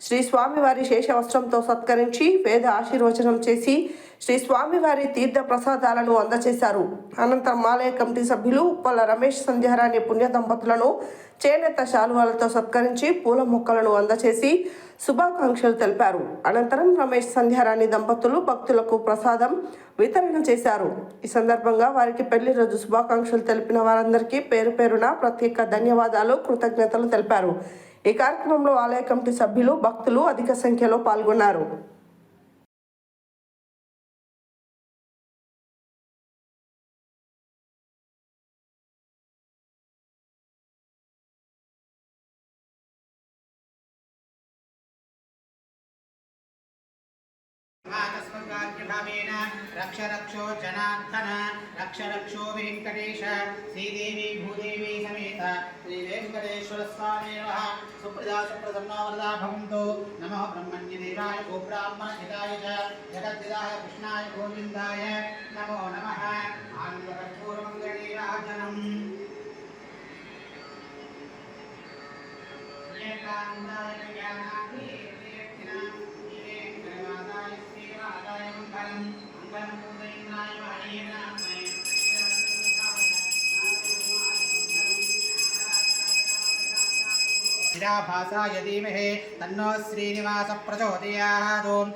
శ్రీ స్వామివారి శేషవస్త్రంతో సత్కరించి వేద ఆశీర్వచనం చేసి శ్రీ స్వామివారి తీర్థ ప్రసాదాలను అందజేశారు. అనంతరం ఆలయ కమిటీ సభ్యులు ఉప్పల రమేష్ సంధ్యారాణి పుణ్య దంపతులను చేనేత శాలువాలతో సత్కరించి పూల మొక్కలను అందజేసి శుభాకాంక్షలు తెలిపారు. అనంతరం రమేష్ సంధ్యారాణి దంపతులు భక్తులకు ప్రసాదం వితరణ చేశారు. ఈ సందర్భంగా వారికి పెళ్లి రోజు శుభాకాంక్షలు తెలిపిన వారందరికీ పేరు పేరున ప్రత్యేక ధన్యవాదాలు, కృతజ్ఞతలు తెలిపారు. ఈ కార్యక్రమంలో ఆలయ కమిటీ సభ్యులు, భక్తులు అధిక సంఖ్యలో పాల్గొన్నారు. रक्ष रक्षो जनार्दन रक्ष रक्षो वेंकटेश श्रीदेवी भूदेवी समेत श्री वेंकटेश्वर स्वामी सुप्रजा सुप्रसन्नो वरदा भवन्तु नमः ब्रह्मण्य देवाय गोब्राह्मण हिताय च जगद्दिदाय कृष्णाय गोविन्दाय नमो नमः आनन्दकर्पूरमङ्गलीराजनम् एकान्ताय ज्ञानाग्नि भाषाय धीमहि तन्नो श्रीनिवास प्रचोदयात्। ओम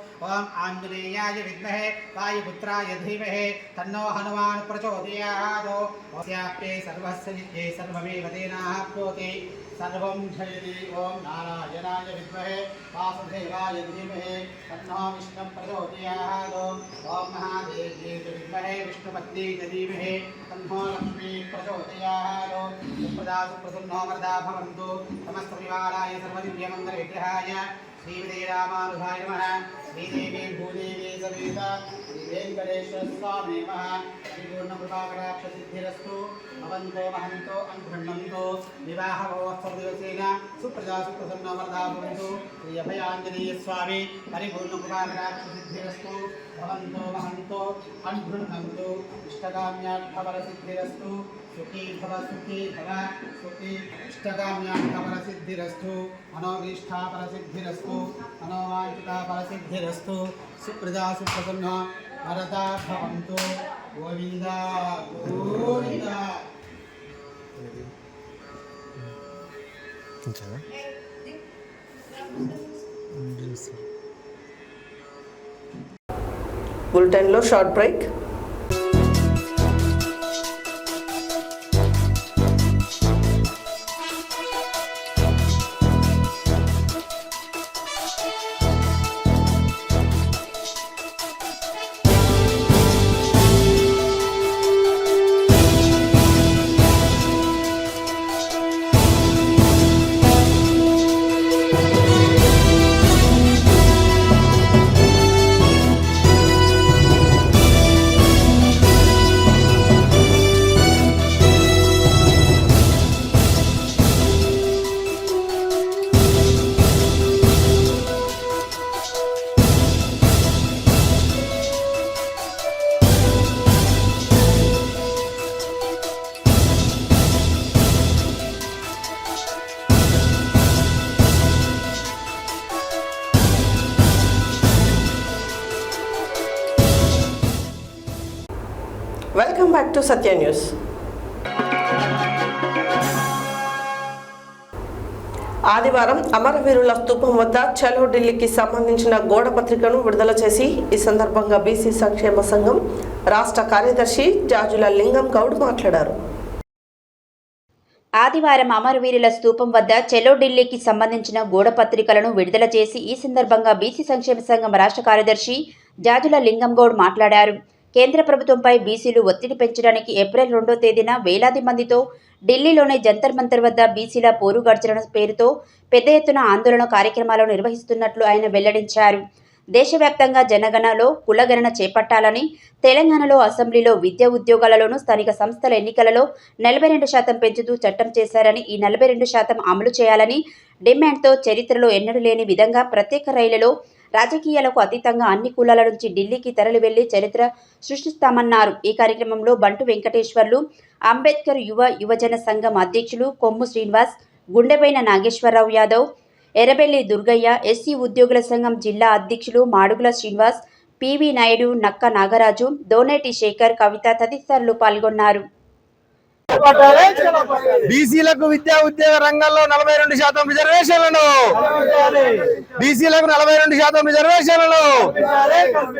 आंजनेयाय विद्महे वायुपुत्राय धीमहि तन्नो हनुमान प्रचोदयात्। अस्याप्ते सर्वस्य जिते सर्वमेव तेनाप्नोति सर्वं जयति। ओम नारायणाय विद्महे वासुदेवाय धीमहि तन्नो विष्णु प्रचोदयात्। ओम महादेव्यै विद्महे विष्णुपत्नी धीमहि तन्नो लक्ष्मी प्रचोदयात्। सुप्रदा सुप्रसन्नो वरदा भवन्तु समस्त विवाराय सर्वदिव्यमङ्गलविग्रहाय श्रीमते रामानुजाय नमः श्रीदेवी भूदेवी समेत श्री वेंकटेश्वर स्वामी नमः परिपूर्ण कृपाकटाक्ष सिद्धिरस्तु भवन्तो महन्तो अनुगृह्णन्तो विवाह महोत्सव दिवसेन सुप्रजा सुप्रसन्ना वरदा भवन्तु श्री अभयाञ्जनेय स्वामी परिपूर्ण कृपाकटाक्ष सिद्धिरस्तु भवन्तो महन्तो अनुगृह्णन्तु इष्टकाम्यार्थफल सिद्धिरस्तु सुखी भव सुखी इष्टकाम्यार्थफल सिद्धिरस्तु मनोभीष्टाफल सिद्धिरस्तु मनोवाञ्छिताफल सिद्धिरस्तु सुप्रजा सुप्रसन्ना वरदा भवन्तु गोविन्द गोविन्द। బులెటిన్లో short break. Welcome back to Satya news. ఆదివారం అమరవీరుల స్తూపం వద్ద చలో ఢిల్లీకి సంబంధించిన గోడ పత్రికను విడుదల చేసి ఈ సందర్భంగా బీసీ సంక్షేమ సంఘం రాష్ట్ర కార్యదర్శి జాజుల లింగం గౌడ్ మాట్లాడారు. ఆదివారం అమరవీరుల స్తూపం వద్ద చలో ఢిల్లీకి సంబంధించిన గోడ పత్రికలను విడుదల చేసి ఈ సందర్భంగా బీసీ సంక్షేమ సంఘం రాష్ట్ర కార్యదర్శి జాజుల లింగం గౌడ్ మాట్లాడారు. కేంద్ర ప్రభుత్వంపై బీసీలు ఒత్తిడి పెంచడానికి ఏప్రిల్ 2వ తేదీన వేలాది మందితో ఢిల్లీలోని జంతర్ మంతర్ వద్ద బీసీల పోరు గర్జన పేరుతో పెద్ద ఎత్తున ఆందోళన కార్యక్రమాలను నిర్వహిస్తున్నట్లు ఆయన వెల్లడించారు. దేశవ్యాప్తంగా జనగణనలో కులగణన చేపట్టాలని, తెలంగాణలో అసెంబ్లీలో విద్యా ఉద్యోగాలలోనూ స్థానిక సంస్థల ఎన్నికలలో 42% పెంచుతూ చట్టం చేశారని, ఈ 42% అమలు చేయాలని డిమాండ్తో చరిత్రలో ఎన్నడూ లేని విధంగా ప్రత్యేక రైళ్లలో రాజకీయాలకు అతీతంగా అన్ని కులాల నుంచి ఢిల్లీకి తరలి వెళ్లి చరిత్ర సృష్టిస్తామన్నారు. ఈ కార్యక్రమంలో బంటు వెంకటేశ్వర్లు, అంబేద్కర్ యువజన సంఘం అధ్యక్షులు కొమ్ము శ్రీనివాస్, గుండెబైన నాగేశ్వరరావు యాదవ్, ఎర్రబెల్లి దుర్గయ్య, ఎస్సీ ఉద్యోగుల సంఘం జిల్లా అధ్యక్షులు మాడుగుల శ్రీనివాస్, పివి నాయుడు, నక్క నాగరాజు, దోనేటి శేఖర్, కవిత తదితరులు పాల్గొన్నారు. బీసీలకు విద్యా ఉద్యోగ రంగంలో 42% రిజర్వేషన్లను, బీసీలకు 42% రిజర్వేషన్లను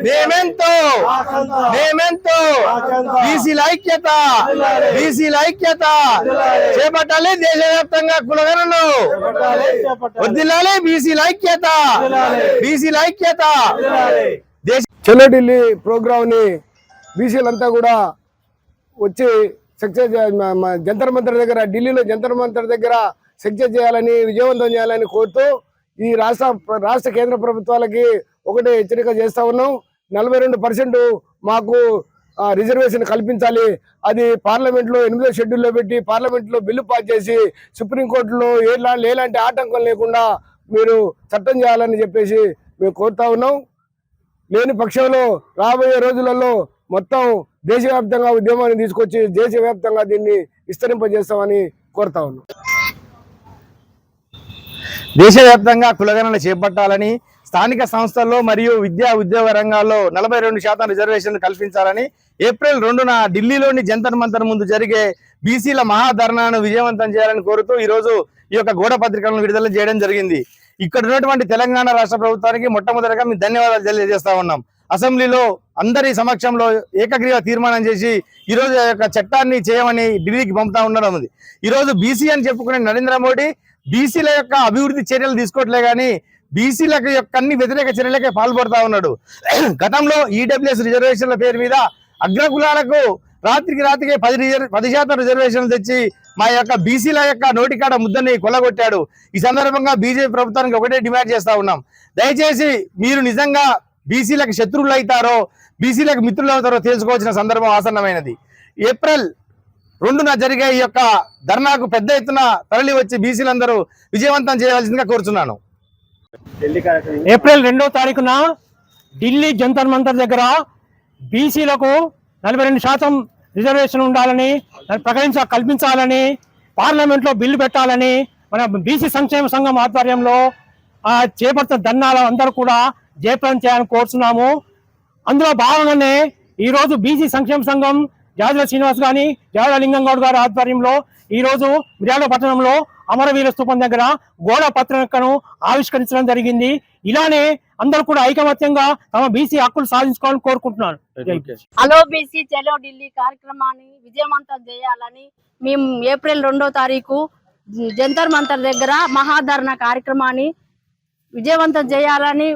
మేమెంతో బీసీల ఐక్యత చేపట్టాలి. దేశవ్యాప్తంగా కులగణను వదిలాలి. బీసీల ఐక్యత. చలో ఢిల్లీ ప్రోగ్రామ్ ని బీసీలంతా కూడా వచ్చి సక్సెస్ జంతర్ మంతర్ దగ్గర, ఢిల్లీలో జంతర్ మంతర్ దగ్గర సక్సెస్ చేయాలని, విజయవంతం చేయాలని కోరుతూ ఈ రాష్ట్ర కేంద్ర ప్రభుత్వాలకి ఒకటే హెచ్చరిక చేస్తా ఉన్నాం. 42% మాకు రిజర్వేషన్ కల్పించాలి. అది పార్లమెంట్లో 8వ షెడ్యూల్లో పెట్టి పార్లమెంట్లో బిల్లు పాస్ చేసి సుప్రీంకోర్టులో ఎలాంటి ఆటంకం లేకుండా మీరు చట్టం చేయాలని చెప్పేసి మేము కోరుతా ఉన్నాం. లేని పక్షంలో రాబోయే రోజులలో మొత్తం దేశవ్యాప్తంగా ఉద్యమాన్ని తీసుకొచ్చి దేశవ్యాప్తంగా దీన్ని విస్తరింపజేస్తామని కోరుతా ఉన్నాం. దేశవ్యాప్తంగా కులగణన చేపట్టాలని, స్థానిక సంస్థల్లో మరియు విద్యా ఉద్యోగ రంగాల్లో 42% రిజర్వేషన్లు కల్పించాలని ఏప్రిల్ 2న ఢిల్లీలోని జంతర్ మంతర్ ముందు జరిగే బీసీల మహాధర్నాను విజయవంతం చేయాలని కోరుతూ ఈరోజు ఈ యొక్క గోడ పత్రికలను విడుదల చేయడం జరిగింది. ఇక్కడ ఉన్నటువంటి తెలంగాణ రాష్ట్ర ప్రభుత్వానికి మొట్టమొదటిగా మేము ధన్యవాదాలు తెలియజేస్తా ఉన్నాం. అసెంబ్లీలో అందరి సమక్షంలో ఏకగ్రీవ తీర్మానం చేసి ఈరోజు యొక్క చట్టాన్ని చేయమని ఢిల్లీకి పంపుతా ఉండడం ఉంది. ఈరోజు బీసీ అని చెప్పుకునే నరేంద్ర మోడీ బీసీల యొక్క అభివృద్ధి చర్యలు తీసుకోవట్లే కానీ బీసీలకు యొక్క అన్ని వ్యతిరేక చర్యలకే పాల్పడుతూ ఉన్నాడు. గతంలో ఈడబ్ల్యూఎస్ రిజర్వేషన్ల పేరు మీద అగ్రకులాలకు రాత్రికి 10% రిజర్వేషన్లు తెచ్చి మా యొక్క బీసీల యొక్క నోటికాడ ముద్దని కొల్లగొట్టాడు. ఈ సందర్భంగా బీజేపీ ప్రభుత్వానికి ఒకటే డిమాండ్ చేస్తా ఉన్నాం, దయచేసి మీరు నిజంగా బీసీలకు శత్రువులు అవుతారో బీసీలకు మిత్రులు అవుతారో తెలుసుకోవాల్సిన సందర్భం ఆసన్నమైనది. ఏప్రిల్ 2న జరిగే ఈ యొక్క ధర్నాకు పెద్ద ఎత్తున తరలి వచ్చి బీసీలందరూ విజయవంతం చేయవలసిందిగా కోరుచున్నాను. ఏప్రిల్ 2వ తారీఖున ఢిల్లీ జంతర్ మంతర్ దగ్గర బీసీలకు 42% రిజర్వేషన్ ఉండాలని కల్పించాలని పార్లమెంట్లో బిల్లు పెట్టాలని మన బీసీ సంక్షేమ సంఘం ఆధ్వర్యంలో చేపడుతున్న ధర్నాలు అందరూ కూడా జయప్రదం చేయాలని కోరుతున్నాము. అందులో భాగంగానే ఈరోజు బీసీ సంక్షేమ సంఘం జాజుల శ్రీనివాస్ గాని జాజుల లింగం గౌడ్ గారి ఆధ్వర్యంలో ఈరోజు మిర్యాల పట్టణంలో అమరవీర స్థూపం దగ్గర గోడ పత్రికను ఆవిష్కరించడం జరిగింది. ఇలానే అందరూ కూడా ఐకమత్యంగా తమ బీసీ హక్కులు సాధించుకోవాలని కోరుకుంటున్నాను. హలో బీసీ చలో ఢిల్లీ కార్యక్రమాన్ని విజయవంతం చేయాలని మేము ఏప్రిల్ 2వ తారీఖు జంతర్ మంతర్ దగ్గర మహాధరణ కార్యక్రమాన్ని విజయవంతం చేయాలని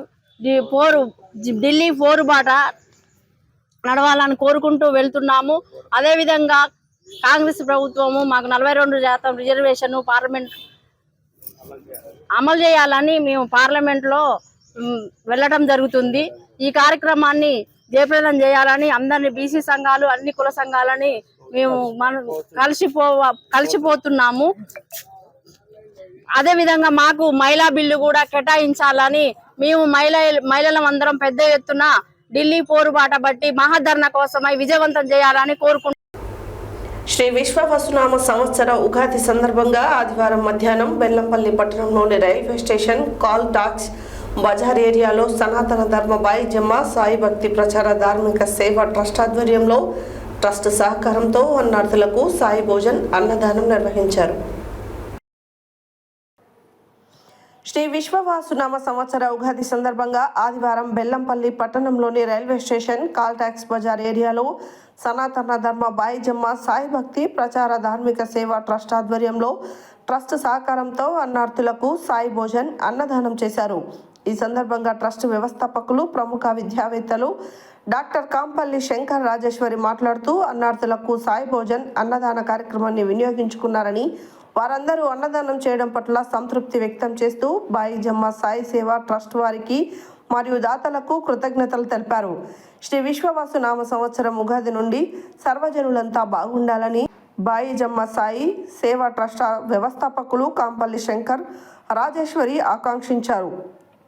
ఢిల్లీ పోరుబాట నడవాలని కోరుకుంటూ వెళ్తున్నాము. అదేవిధంగా కాంగ్రెస్ ప్రభుత్వము మాకు 42% రిజర్వేషన్ పార్లమెంట్ అమలు చేయాలని మేము పార్లమెంట్లో వెళ్ళడం జరుగుతుంది. ఈ కార్యక్రమాన్ని జయప్రదం చేయాలని అందరినీ బీసీ సంఘాలు అన్ని కుల సంఘాలని మేము కలిసిపోతున్నాము. అదేవిధంగా మాకు మహిళా బిల్లు కూడా కేటాయించాలని మేము మహిళలం అందరం పెద్ద ఎత్తున ఢిల్లీ పోరుబాట బట్టి మహాధరణ కోసమై విజయవంతం చేయాలని కోరుకుంటున్నాం. శ్రీ విశ్వవసునామ సంవత్సర ఉగాది సందర్భంగా ఆదివారం మధ్యాహ్నం బెల్లంపల్లి పట్టణంలోని రైల్వే స్టేషన్ కాల్ టాక్స్ బజార్ ఏరియాలో సనాతన ధర్మ బాయి జమ్మ సాయి భక్తి ప్రచార ధార్మిక సేవ ట్రస్ట్ ఆధ్వర్యంలో ట్రస్ట్ సహకారంతో అన్నార్థులకు సాయి భోజన్ అన్నదానం నిర్వహించారు. శ్రీ విశ్వవాసునామ సంవత్సర ఉగాది సందర్భంగా ఆదివారం బెల్లంపల్లి పట్టణంలోని రైల్వే స్టేషన్ కాల్ టాక్స్ బజార్ ఏరియాలో సనాతన ధర్మ బాయి జమ్మ సాయి భక్తి ప్రచార ధార్మిక సేవ ట్రస్ట్ ఆధ్వర్యంలో ట్రస్ట్ సహకారంతో అన్నార్థులకు సాయి భోజన్ అన్నదానం చేశారు. ఈ సందర్భంగా ట్రస్ట్ వ్యవస్థాపకులు ప్రముఖ విద్యావేత్తలు డాక్టర్ కాంపల్లి శంకర్ రాజేశ్వరి మాట్లాడుతూ అన్నార్థులకు సాయి భోజన్ అన్నదాన కార్యక్రమాన్ని వినియోగించుకున్నారని వారందరూ అన్నదానం చేయడం పట్ల సంతృప్తి వ్యక్తం చేస్తూ బాయి జమ్మ సాయి సేవ ట్రస్ట్ వారికి మరియు దాతలకు కృతజ్ఞతలు తెలిపారు. శ్రీ విశ్వవాసు నామ సంవత్సరం ఉగాది నుండి సర్వజనులంతా బాగుండాలని బాయి జమ్మ సాయి సేవ ట్రస్ట్ వ్యవస్థాపకులు కాంపల్లి శంకర్ రాజేశ్వరి ఆకాంక్షించారు.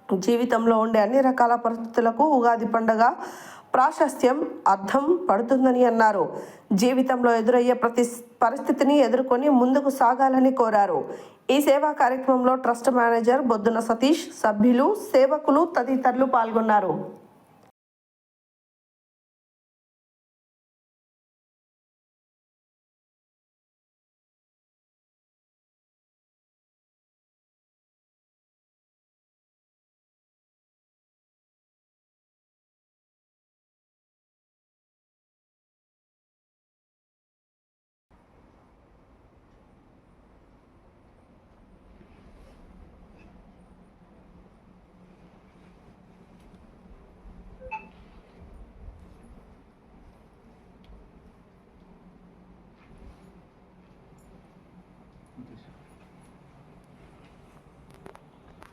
జీవితంలో ఉండే అన్ని రకాల పరిస్థితులకు ఉగాది పండుగ ప్రాశస్త్యం అర్థం పడుతుందని అన్నారు. జీవితంలో ఎదురయ్యే ప్రతి పరిస్థితిని ఎదుర్కొని ముందుకు సాగాలని కోరారు. ఈ సేవా కార్యక్రమంలో ట్రస్ట్ మేనేజర్ బొద్దున సతీష్, సభ్యులు, సేవకులు తదితరులు పాల్గొన్నారు.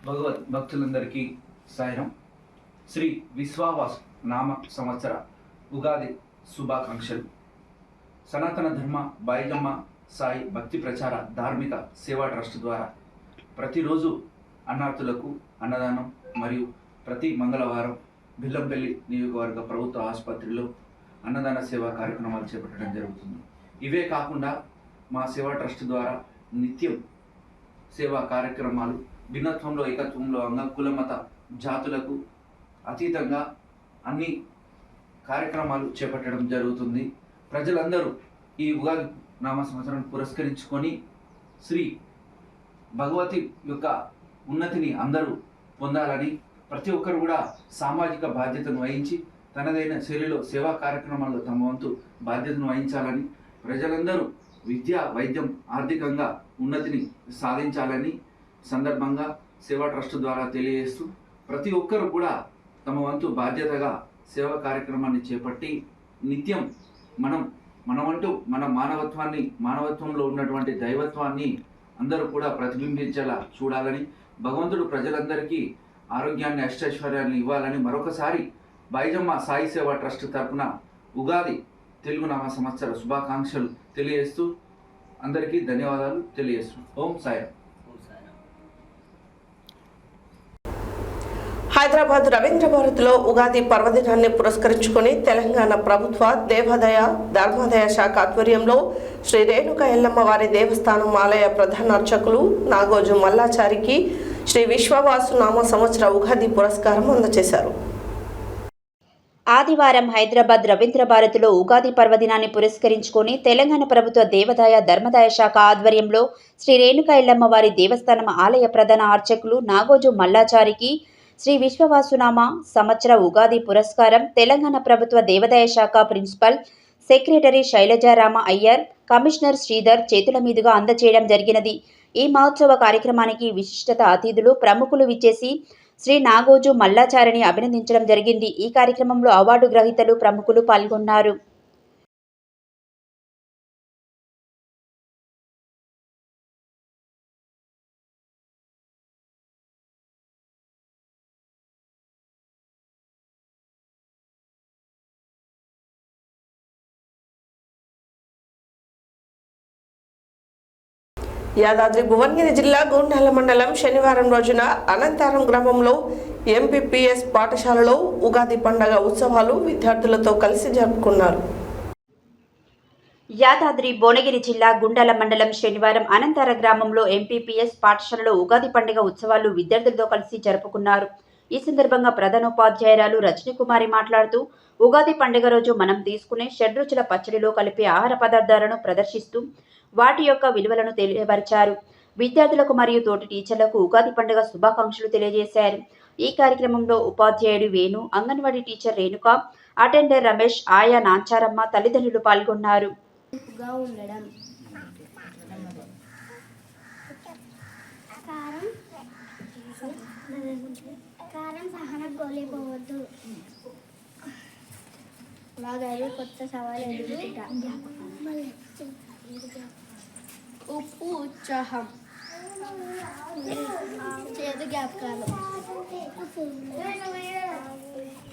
భగవద్ భక్తులందరికీ సాయిరం. శ్రీ విశ్వావాసు నామ సంవత్సర ఉగాది శుభాకాంక్షలు. సనాతన ధర్మ బాయిజమ్మ సాయి భక్తి ప్రచార ధార్మిక సేవా ట్రస్ట్ ద్వారా ప్రతిరోజు అన్నార్థులకు అన్నదానం మరియు ప్రతి మంగళవారం బిల్లంపల్లి నియోజకవర్గ ప్రభుత్వ ఆసుపత్రిలో అన్నదాన సేవా కార్యక్రమాలు చేపట్టడం జరుగుతుంది. ఇవే కాకుండా మా సేవా ట్రస్ట్ ద్వారా నిత్యం సేవా కార్యక్రమాలు భిన్నత్వంలో ఏకత్వంలో కులమత జాతులకు అతీతంగా అన్ని కార్యక్రమాలు చేపట్టడం జరుగుతుంది. ప్రజలందరూ ఈ ఉగాది నామ సంవత్సరాన్ని పురస్కరించుకొని శ్రీ భగవతి యొక్క ఉన్నతిని అందరూ పొందాలని ప్రతి ఒక్కరు కూడా సామాజిక బాధ్యతను వహించి తనదైన శైలిలో సేవా కార్యక్రమాల్లో తమ వంతు బాధ్యతను వహించాలని, ప్రజలందరూ విద్య, వైద్యం, ఆర్థికంగా ఉన్నతిని సాధించాలని సందర్భంగా సేవా ట్రస్ట్ ద్వారా తెలియజేస్తూ ప్రతి ఒక్కరు కూడా తమ వంతు బాధ్యతగా సేవా కార్యక్రమాన్ని చేపట్టి నిత్యం మనం మనమంటూ మన మానవత్వంలో ఉన్నటువంటి దైవత్వాన్ని అందరూ కూడా ప్రతిబింబించేలా చూడాలని, భగవంతుడు ప్రజలందరికీ ఆరోగ్యాన్ని అష్టైశ్వర్యాన్ని ఇవ్వాలని మరొకసారి బైజమ్మ సాయి సేవా ట్రస్ట్ తరఫున ఉగాది తెలుగు నామ సంవత్సర శుభాకాంక్షలు తెలియజేస్తూ అందరికీ ధన్యవాదాలు తెలియజేస్తూ ఓం సాయిరామ్. హైదరాబాద్ రవీంద్ర భారతిలో ఉగాది పర్వదినాన్ని పురస్కరించుకుని తెలంగాణ ప్రభుత్వ దేవాదాయ ధర్మాదాయ శాఖ ఆధ్వర్యంలో శ్రీ రేణుక ఎల్లమ్మ వారి దేవస్థానం ఆలయ ప్రధాన అర్చకులు నాగోజు మల్లాచారికి శ్రీ విశ్వవాసు నామ సంవత్సర ఉగాది పురస్కారం అందజేశారు. ఆదివారం హైదరాబాద్ రవీంద్ర భారతిలో ఉగాది పర్వదినాన్ని పురస్కరించుకొని తెలంగాణ ప్రభుత్వ దేవాదాయ ధర్మదాయ శాఖ ఆధ్వర్యంలో శ్రీ రేణుక ఎల్లమ్మ వారి దేవస్థానం ఆలయ ప్రధాన అర్చకులు నాగోజు మల్లాచారికి శ్రీ విశ్వవాసునామ సంవత్సర ఉగాది పురస్కారం తెలంగాణ ప్రభుత్వ దేవాదాయ శాఖ principal secretary శైలజారామ Iyer, commissioner Sridhar చేతుల మీదుగా అందజేయడం జరిగినది. ఈ మహోత్సవ కార్యక్రమానికి విశిష్టత అతిథులు ప్రముఖులు విచ్చేసి శ్రీ నాగోజు మల్లాచారిని అభినందించడం జరిగింది. ఈ కార్యక్రమంలో అవార్డు గ్రహీతలు ప్రముఖులు పాల్గొన్నారు. యాదాద్రి భువనగిరి జిల్లా గుండాల మండలం శనివారం రోజున అనంతారం గ్రామంలో ఎంపీపీఎస్ పాఠశాలలో ఉగాది పండుగ ఉత్సవాలు విద్యార్థులతో కలిసి జరుపుకున్నారు. యాదాద్రి భువనగిరి జిల్లా గుండాల మండలం శనివారం అనంతార గ్రామంలో ఎంపీపీఎస్ పాఠశాలలో ఉగాది పండుగ ఉత్సవాలు విద్యార్థులతో కలిసి జరుపుకున్నారు. ఈ సందర్భంగా ప్రధానోపాధ్యాయురాలు రజనీకుమారి మాట్లాడుతూ ఉగాది పండుగ రోజు మనం తీసుకునే షడ్రుచుల పచ్చడిలో కలిపే ఆహార పదార్థాలను ప్రదర్శిస్తూ వాటి యొక్క విలువలను తెలియపరిచారు. విద్యార్థులకు మరియు తోటి టీచర్లకు ఉగాది పండుగ శుభాకాంక్షలు తెలియజేశారు. ఈ కార్యక్రమంలో ఉపాధ్యాయుడు వేణు, అంగన్వాడీ టీచర్ రేణుక, అటెండర్ రమేష్, ఆయా నాంచారమ్మ తల్లిదండ్రులు పాల్గొన్నారు. కొత్త సవాలు ఎదుర్కొంటా. ఉప్పు ఉత్సాహం, చేదు జ్ఞాపకాలు,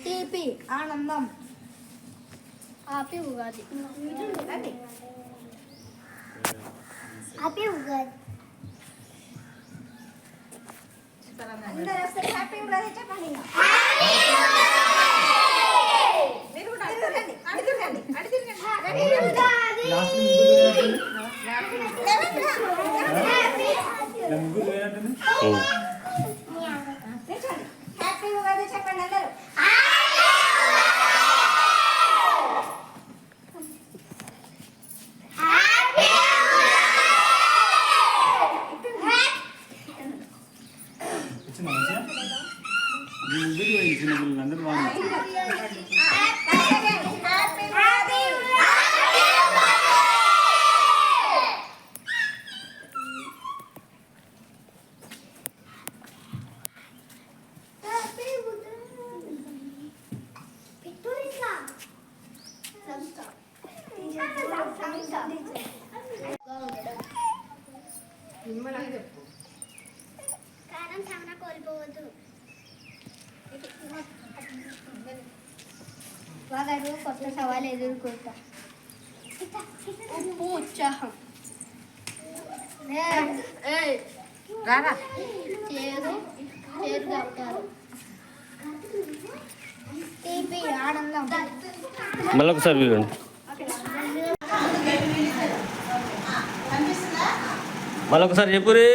తీపి ఆనందం, హ్యాపీ ఉగాది. హ్యాపీ ఉగాది. అందరూ ఒకసారి హ్యాపీ ఉగాది చెప్పండి. హ్యాపీ ఉగాది చెప్పండి అందరూ. కారం చాలా కోల్పోవద్దు. వాగాడు కొత్త సవాలు ఎదుర్కొంటా. ఉప్పు ఉత్సాహం, చేదు చేదు కప్పారు, తీపి ఆనందం. మళ్ళొకసారి మళ్ళొకసారి చెప్పురే.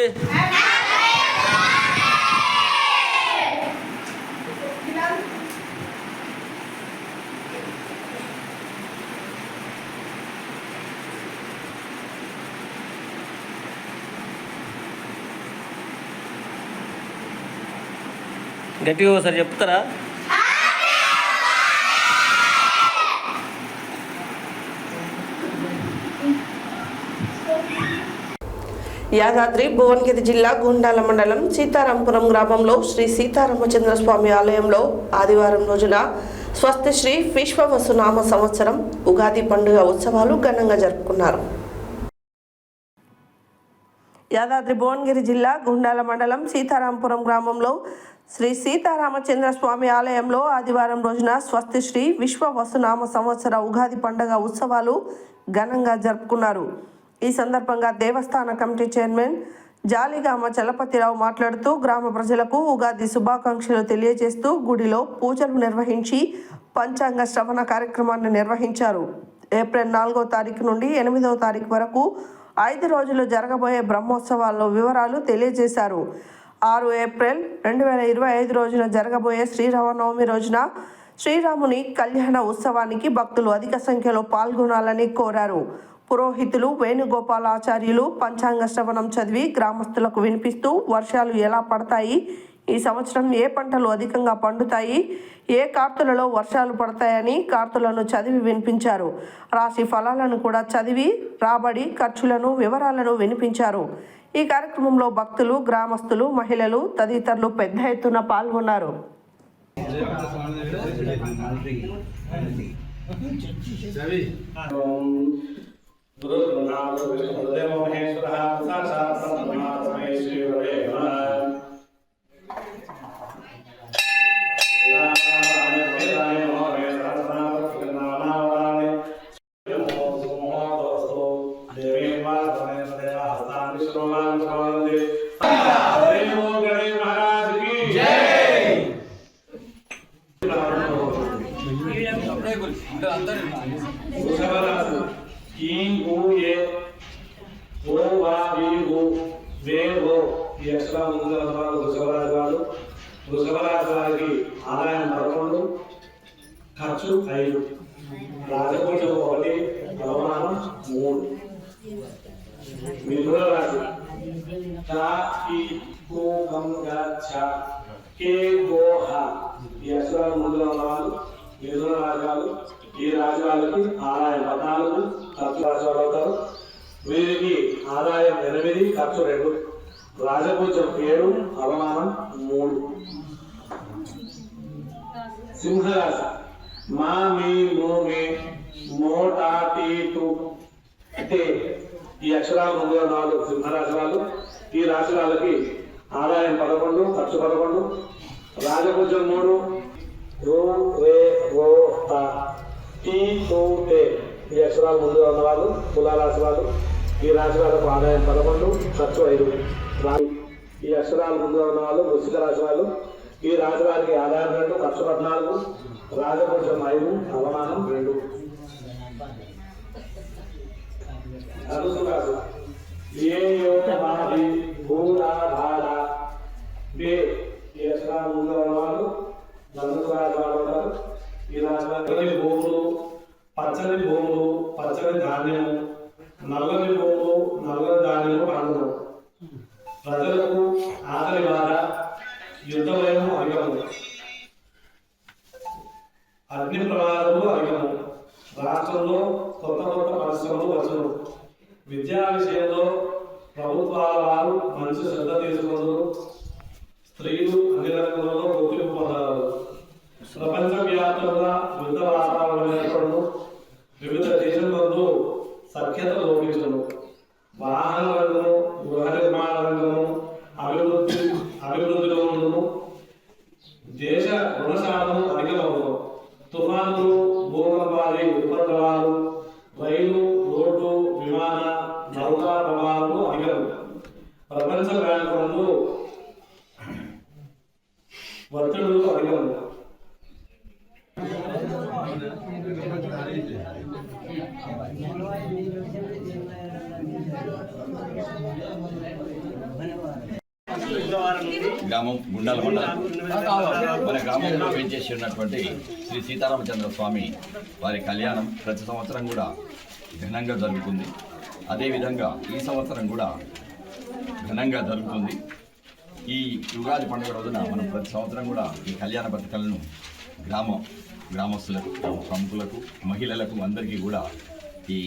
గట్టిగా ఒకసారి చెప్తారా? యాదాద్రి భువనగిరి జిల్లా గుండాల మండలం సీతారాంపురం గ్రామంలో శ్రీ సీతారామచంద్ర స్వామి ఆలయంలో ఆదివారం రోజున స్వస్తి శ్రీ విశ్వవసునామ సంవత్సరం ఉగాది పండుగ ఉత్సవాలు ఘనంగా జరుపుకున్నారు. యాదాద్రి భువనగిరి జిల్లా గుండాల మండలం సీతారాంపురం గ్రామంలో శ్రీ సీతారామచంద్ర స్వామి ఆలయంలో ఆదివారం రోజున స్వస్తి శ్రీ విశ్వవసునామ సంవత్సర ఉగాది పండుగ ఉత్సవాలు ఘనంగా జరుపుకున్నారు. ఈ సందర్భంగా దేవస్థాన కమిటీ చైర్మన్ జాలిగామ చలపతిరావు మాట్లాడుతూ గ్రామ ప్రజలకు ఉగాది శుభాకాంక్షలు తెలియజేస్తూ గుడిలో పూజలు నిర్వహించి పంచాంగ శ్రవణ కార్యక్రమాన్ని నిర్వహించారు. ఏప్రిల్ 4వ తారీఖు నుండి 8వ తారీఖు వరకు 5 రోజులు జరగబోయే బ్రహ్మోత్సవాల్లో వివరాలు తెలియజేశారు. 6 ఏప్రిల్ 2025 రోజున జరగబోయే శ్రీరామనవమి రోజున శ్రీరాముని కళ్యాణ ఉత్సవానికి భక్తులు అధిక సంఖ్యలో పాల్గొనాలని కోరారు. పురోహితులు వేణుగోపాలాచార్యులు పంచాంగ శ్రవణం చదివి గ్రామస్తులకు వినిపిస్తూ వర్షాలు ఎలా పడతాయి, ఈ సంవత్సరం ఏ పంటలు అధికంగా పండుతాయి, ఏ కార్తులలో వర్షాలు పడతాయని కార్తులను చదివి వినిపించారు. రాశి ఫలాలను కూడా చదివి రాబడి ఖర్చులను వివరాలను వినిపించారు. ఈ కార్యక్రమంలో భక్తులు, గ్రామస్తులు, మహిళలు తదితరులు పెద్ద ఎత్తున పాల్గొన్నారు. వృషభరాజుకి ఆదాయం 11, ఖర్చు 5, రాజకోటం 1, అవమానం 3. మిథున రాశి ఈ అక్షరాలు ముందులో ఉన్నవాళ్ళు మిథున రాజులు. ఈ రాశి వాళ్ళకి ఆదాయం 14, ఖర్చు రాశి వాళ్ళు అవుతారు. వీరికి ఆదాయం 8, ఖర్చు 2, రాజపూజం 7, అవమానం 3. సింహరాశి మా మీ మో మే మోటా టీ టు అంటే ఈ అక్షరాలు ముందుగా 4 సింహరాశి వాళ్ళు. ఈ రాశి వాళ్ళకి ఆదాయం 11, ఖర్చు 11, రాజపూజం 3, రో రే రో టా టీ టు టే ఈ అక్షరాలు ముందుగా ఉన్నవాళ్ళు తులారాశి వాళ్ళు. ఈ రాశి వాళ్ళకు ఆదాయం 11, ఖర్చు 5. ఈ అక్షరాలు ముందుగా ఉన్న వాళ్ళు వృశ్చిక రాశి వాళ్ళు. ఈ రాశి వారికి ఆదాయం 2, ఖర్చు 14, రాజపూజం 5, అవమానం 2. ధనుసు రాశి ఏ యోగి భూరాధార బే ఈ అక్షరాలు ముందుగా ఉన్న వాళ్ళు ధనుసు రాశి వాళ్ళు ఉంటారు. ఈ రాశి వారికి భూములు, పచ్చని భూములు, పచ్చని ధాన్యము, నల్లని భూములు, నల్లని ధాన్యము పండును. ప్రజలకు ఆకలి బాధ, యుద్ధ భయము అధికము, అగ్ని ప్రమాదము అధికము. రాష్ట్రంలో కొత్త కొత్త పరిశ్రమలు వచ్చును. విద్యా విషయంలో ప్రభుత్వాల వారు మంచి శ్రద్ధ తీసుకుంటారు. స్త్రీలు అన్ని రంగాలలో గుర్తింపు పొందారు. ప్రపంచవ్యాప్తంగా యుద్ధ వాతావరణం ఏర్పడును. వివిధ దేశంలో సఖ్యత లోపించను. వాహన రంగము, గృహ నిర్మాణ రంగము అభివృద్ధిలో ఉండును. దేశ రుణ శాతము అధికమవును. తుఫానులు, భూకంపాలు, ఉపద్రవాలు, రైలు, రోడ్డు, విమాన, నౌకా ప్రమాదాలు అధికము. ప్రపంచ బ్యాంకులు ఒత్తిడులు అధికము. గ్రామం గుండాల మండలం మన గ్రామంలో వేంచేసి ఉన్నటువంటి శ్రీ సీతారామచంద్ర స్వామి వారి కళ్యాణం ప్రతి సంవత్సరం కూడా ఘనంగా జరుగుతుంది. అదేవిధంగా ఈ సంవత్సరం కూడా ఘనంగా జరుగుతుంది. ఈ ఉగాది పండుగ రోజున మనం ప్రతి సంవత్సరం కూడా ఈ కళ్యాణ పత్రికలను గ్రామస్తులకు, ప్రముఖులకు, మహిళలకు అందరికీ కూడా ఈ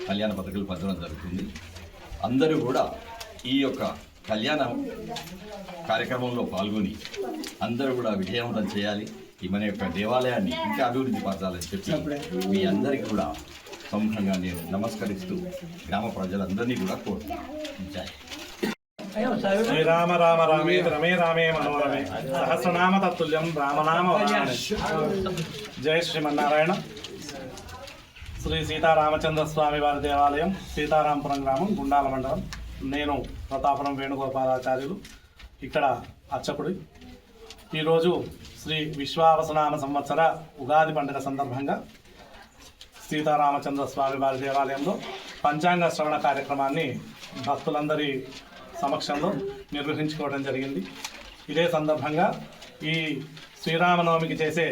కళ్యాణ పత్రికలు పంచడం జరుగుతుంది. అందరూ కూడా ఈ యొక్క కళ్యాణ కార్యక్రమంలో పాల్గొని అందరూ కూడా విజయవంతం చేయాలి. ఈ మన యొక్క దేవాలయాన్ని ఇంకా అభివృద్ధి పరచాలని చెప్పి మీ అందరికీ కూడా సముఖంగా నేను నమస్కరిస్తూ గ్రామ ప్రజలందరినీ కూడా కోరుతున్నాను. జై శ్రీరామ రామ రామే రమే రామే మనోరమే సహస్రనామ తత్తుల్యం రామనామ వరాననే. జై శ్రీమన్నారాయణ. శ్రీ సీతారామచంద్ర స్వామి వారి దేవాలయం, సీతారాంపురం గ్రామం, గుండాల మండలం. నేను ప్రతాపురం వేణుగోపాలాచార్యులు, ఇక్కడ అర్చకుడు. ఈరోజు శ్రీ విశ్వావసనామ సంవత్సర ఉగాది పండుగ సందర్భంగా సీతారామచంద్ర స్వామి వారి దేవాలయంలో పంచాంగ శ్రవణ కార్యక్రమాన్ని భక్తులందరి సమక్షంలో నిర్వహించుకోవడం జరిగింది. ఇదే సందర్భంగా ఈ శ్రీరామనవమికి చేసే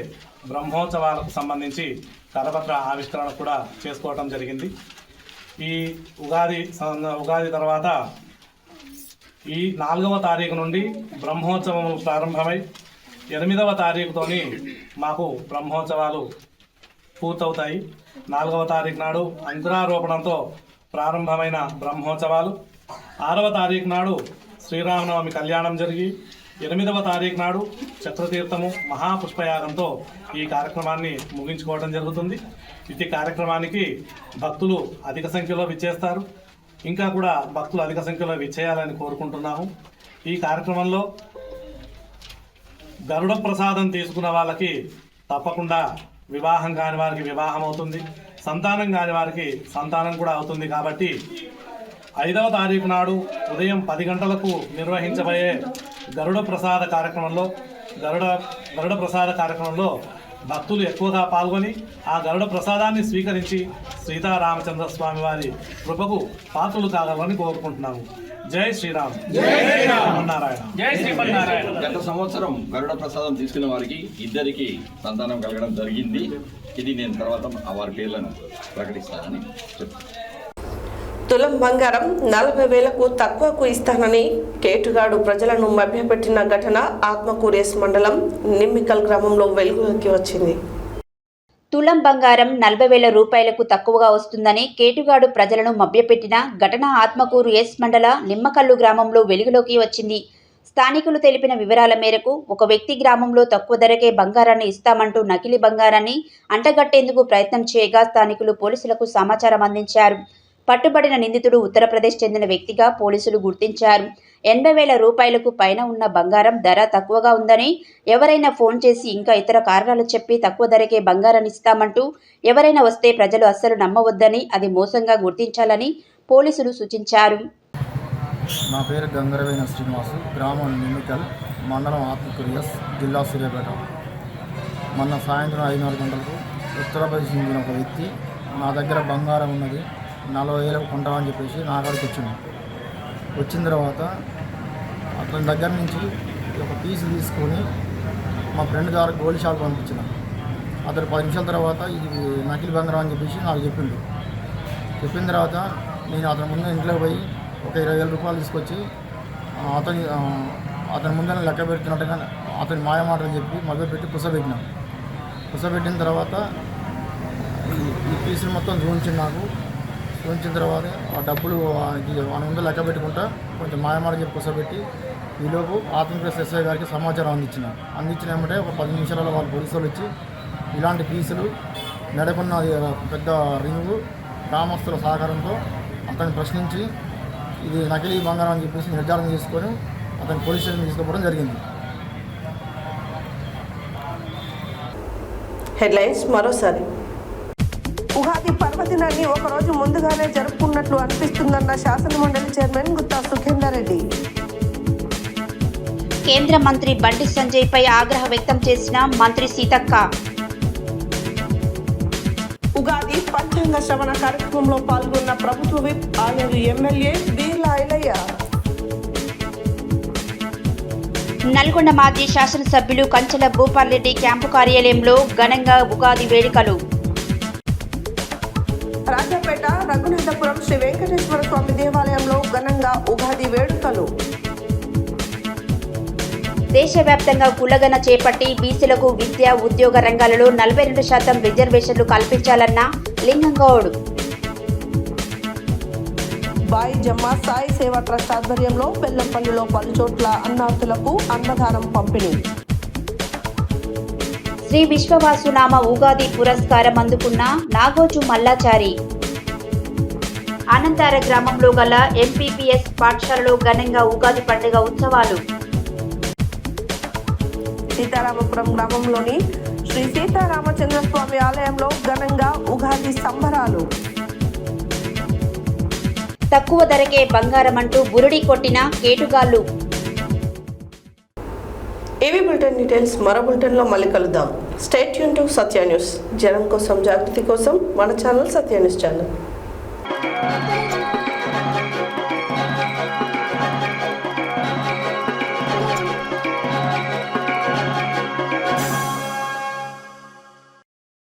బ్రహ్మోత్సవాలకు సంబంధించి కరపత్ర ఆవిష్కరణ కూడా చేసుకోవడం జరిగింది. ఈ ఉగాది తర్వాత ఈ 4వ తారీఖు నుండి బ్రహ్మోత్సవములు ప్రారంభమై 8వ తారీఖుతోని మాకు బ్రహ్మోత్సవాలు పూర్తవుతాయి. 4వ తారీఖు నాడు అంకురారోపణంతో ప్రారంభమైన బ్రహ్మోత్సవాలు, 6వ తారీఖు నాడు శ్రీరామనవమి కళ్యాణం జరిగి 8వ తారీఖు నాడు చక్రతీర్థము మహాపుష్పయాగంతో ఈ కార్యక్రమాన్ని ముగించుకోవడం జరుగుతుంది. ఇటు కార్యక్రమానికి భక్తులు అధిక సంఖ్యలో విచ్చేస్తారు. ఇంకా కూడా భక్తులు అధిక సంఖ్యలో విచ్చేయాలని కోరుకుంటున్నాము. ఈ కార్యక్రమంలో గరుడ ప్రసాదం తీసుకున్న వాళ్ళకి తప్పకుండా వివాహం కాని వారికి వివాహం అవుతుంది, సంతానం కాని వారికి సంతానం కూడా అవుతుంది. కాబట్టి 5వ తారీఖు నాడు ఉదయం 10 గంటలకు నిర్వహించబోయే గరుడ ప్రసాద కార్యక్రమంలో భక్తులు ఎక్కువగా పాల్గొని ఆ గరుడ ప్రసాదాన్ని స్వీకరించి సీతారామచంద్ర స్వామి వారి కృపకు పాత్రలు కాగలని కోరుకుంటున్నాము. జై శ్రీరామ్. జై శ్రీమన్నారాయణ. జై శ్రీమన్నారాయణ. గత సంవత్సరం గరుడ ప్రసాదం తీసుకున్న వారికి 2 సంతానం కలగడం జరిగింది. ఇది నేను తర్వాత వారి పేర్లను ప్రకటిస్తానని చెప్తాను. తులం బంగారం 40,000కు తక్కువకు ఇస్తానని కేటుగాడు ప్రజలను మభ్యపెట్టిన ఘటన ఆత్మకూరు ఎస్ మండలం నిమ్మికల్ గ్రామంలో వెలుగులోకి వచ్చింది. తులం బంగారం 40,000 రూపాయలకు తక్కువగా వస్తుందని కేటుగాడు ప్రజలను మభ్యపెట్టిన ఘటన ఆత్మకూరు ఎస్ మండల నిమ్మకల్లు గ్రామంలో వెలుగులోకి వచ్చింది. స్థానికులు తెలిపిన వివరాల మేరకు ఒక వ్యక్తి గ్రామంలో తక్కువ ధరకే బంగారాన్ని ఇస్తామంటూ నకిలీ బంగారాన్ని అంటగట్టేందుకు ప్రయత్నం చేయగా స్థానికులు పోలీసులకు సమాచారం అందించారు. పట్టుబడిన నిందితుడు ఉత్తరప్రదేశ్ చెందిన వ్యక్తిగా పోలీసులు గుర్తించారు. 80,000 రూపాయలకు పైన ఉన్న బంగారం ధర తక్కువగా ఉందని, ఎవరైనా ఫోన్ చేసి ఇంకా ఇతర కారణాలు చెప్పి తక్కువ ధరకే బంగారాన్ని ఇస్తామంటూ ఎవరైనా వస్తే ప్రజలు అస్సలు నమ్మవద్దని, అది మోసంగా గుర్తించాలని పోలీసులు సూచించారు. నా పేరు గంగరవేణ శ్రీనివాసు, గ్రామం నిమ్మికల్, మండలం ఆత్మకూరు, జిల్లా సూర్యాపేట. మొన్న సాయంత్రం 5:30 గంటలకు ఉత్తరప్రదేశ్ చెందిన ఒక వ్యక్తి నా దగ్గర బంగారం ఉన్నది 40,000 కొంటామని చెప్పేసి నా కాడికి వచ్చిన తర్వాత అతని దగ్గర నుంచి ఒక పీస్ తీసుకొని మా ఫ్రెండ్ గారు గోల్డ్ షాప్ పంపించిన. అతను 10 నిమిషాల తర్వాత ఇది నకిలీ బంగారం అని చెప్పేసి నాకు చెప్పిన తర్వాత నేను అతని ముందు ఇంట్లోకి పోయి ఒక 20,000 రూపాయలు తీసుకొచ్చి అతని ముందర లెక్క పెడుతున్నట్టుగా అతని మాయమాటలు చెప్పి మొదలు పెట్టి పుసబెట్టిన తర్వాత ఈ పీసులు మొత్తం చూపించిన తర్వాత ఆ డబ్బులు మన ముందు లెక్క పెట్టుకుంటా కొంచెం మాయమాట చెప్పి పుసబెట్టి ఈలోపు ఆత్మకూరు ఎస్ఐ గారికి సమాచారం అందించిన ఏమంటే ఒక 10 నిమిషాలలో వాళ్ళు పోలీసులు వచ్చి ఇలాంటి పీసులు నడుపున్న పెద్ద రింగు గ్రామస్తుల సహకారంతో అతన్ని ప్రశ్నించి ఇది నకిలీ బంగారం అని చెప్పేసి నిర్ధారణ చేసుకొని అతని పోలీస్ స్టేషన్ తీసుకుపోవడం జరిగింది. హెడ్లైన్స్ మరోసారి. ఉగాది పర్వదినాన్ని ఒకరోజు ముందుగానే జరుపుకున్నట్లు అనిపిస్తుందన్న శాసనమండలి చైర్మన్ గుత్తా సుఖేందర్ రెడ్డి. కేంద్ర మంత్రి బండి సంజయ్ పై ఆగ్రహం వ్యక్తం చేసిన మంత్రి సీతక్క. ఉగాది పంచాంగ శ్రవణ కార్యక్రమంలో పాల్గొన్న ప్రభుత్వ విప్ ఆలేరు ఎమ్మెల్యే బీర్లా ఐలయ్య. నల్గొండ మాజీ శాసనసభ్యులు కంచెల భూపాల్రెడ్డి క్యాంపు కార్యాలయంలో ఘనంగా ఉగాది వేడుకలు. రాజాపేట రఘునాథపురం శ్రీ వెంకటేశ్వర స్వామి దేవాలయంలో ఘనంగా ఉగాది వేడుకలు. దేశవ్యాప్తంగా కులగణ చేపట్టి బీసీలకు విద్య, ఉద్యోగ రంగాలలో 42% రిజర్వేషన్లు కల్పించాలన్న లింగంగౌడ్. బాయి జమ్మా సాయి సేవా ట్రస్ట్ ఆధ్వర్యంలో బెల్లంపల్లిలో పలుచోట్ల అన్నార్థులకు అన్నదానం పంపిణీ. శ్రీ విశ్వవాసునామ ఉగాది పురస్కారం అందుకున్న నాగోజు మల్లాచారి. అనంతార గ్రామంలో గల ఎంపీపీఎస్ పాఠశాలలో ఘనంగా ఉగాది పండుగ ఉత్సవాలు. సీతారామపురం గ్రామంలోని శ్రీ సీతారామచంద్ర స్వామి ఆలయంలో ఘనంగా ఉగాది సంబరాలు. తక్కువ ధరకే బంగారం అంటూ బురుడి కొట్టిన కేటుగాళ్లు. ఏవి బులెటిన్ డీటెయిల్స్ మరో బులెటిన్లో మళ్ళీ కలుద్దాం. Stay tune to Satya news. జనం కోసం, జాగృతి కోసం మన ఛానల్ సత్య న్యూస్ ఛానల్.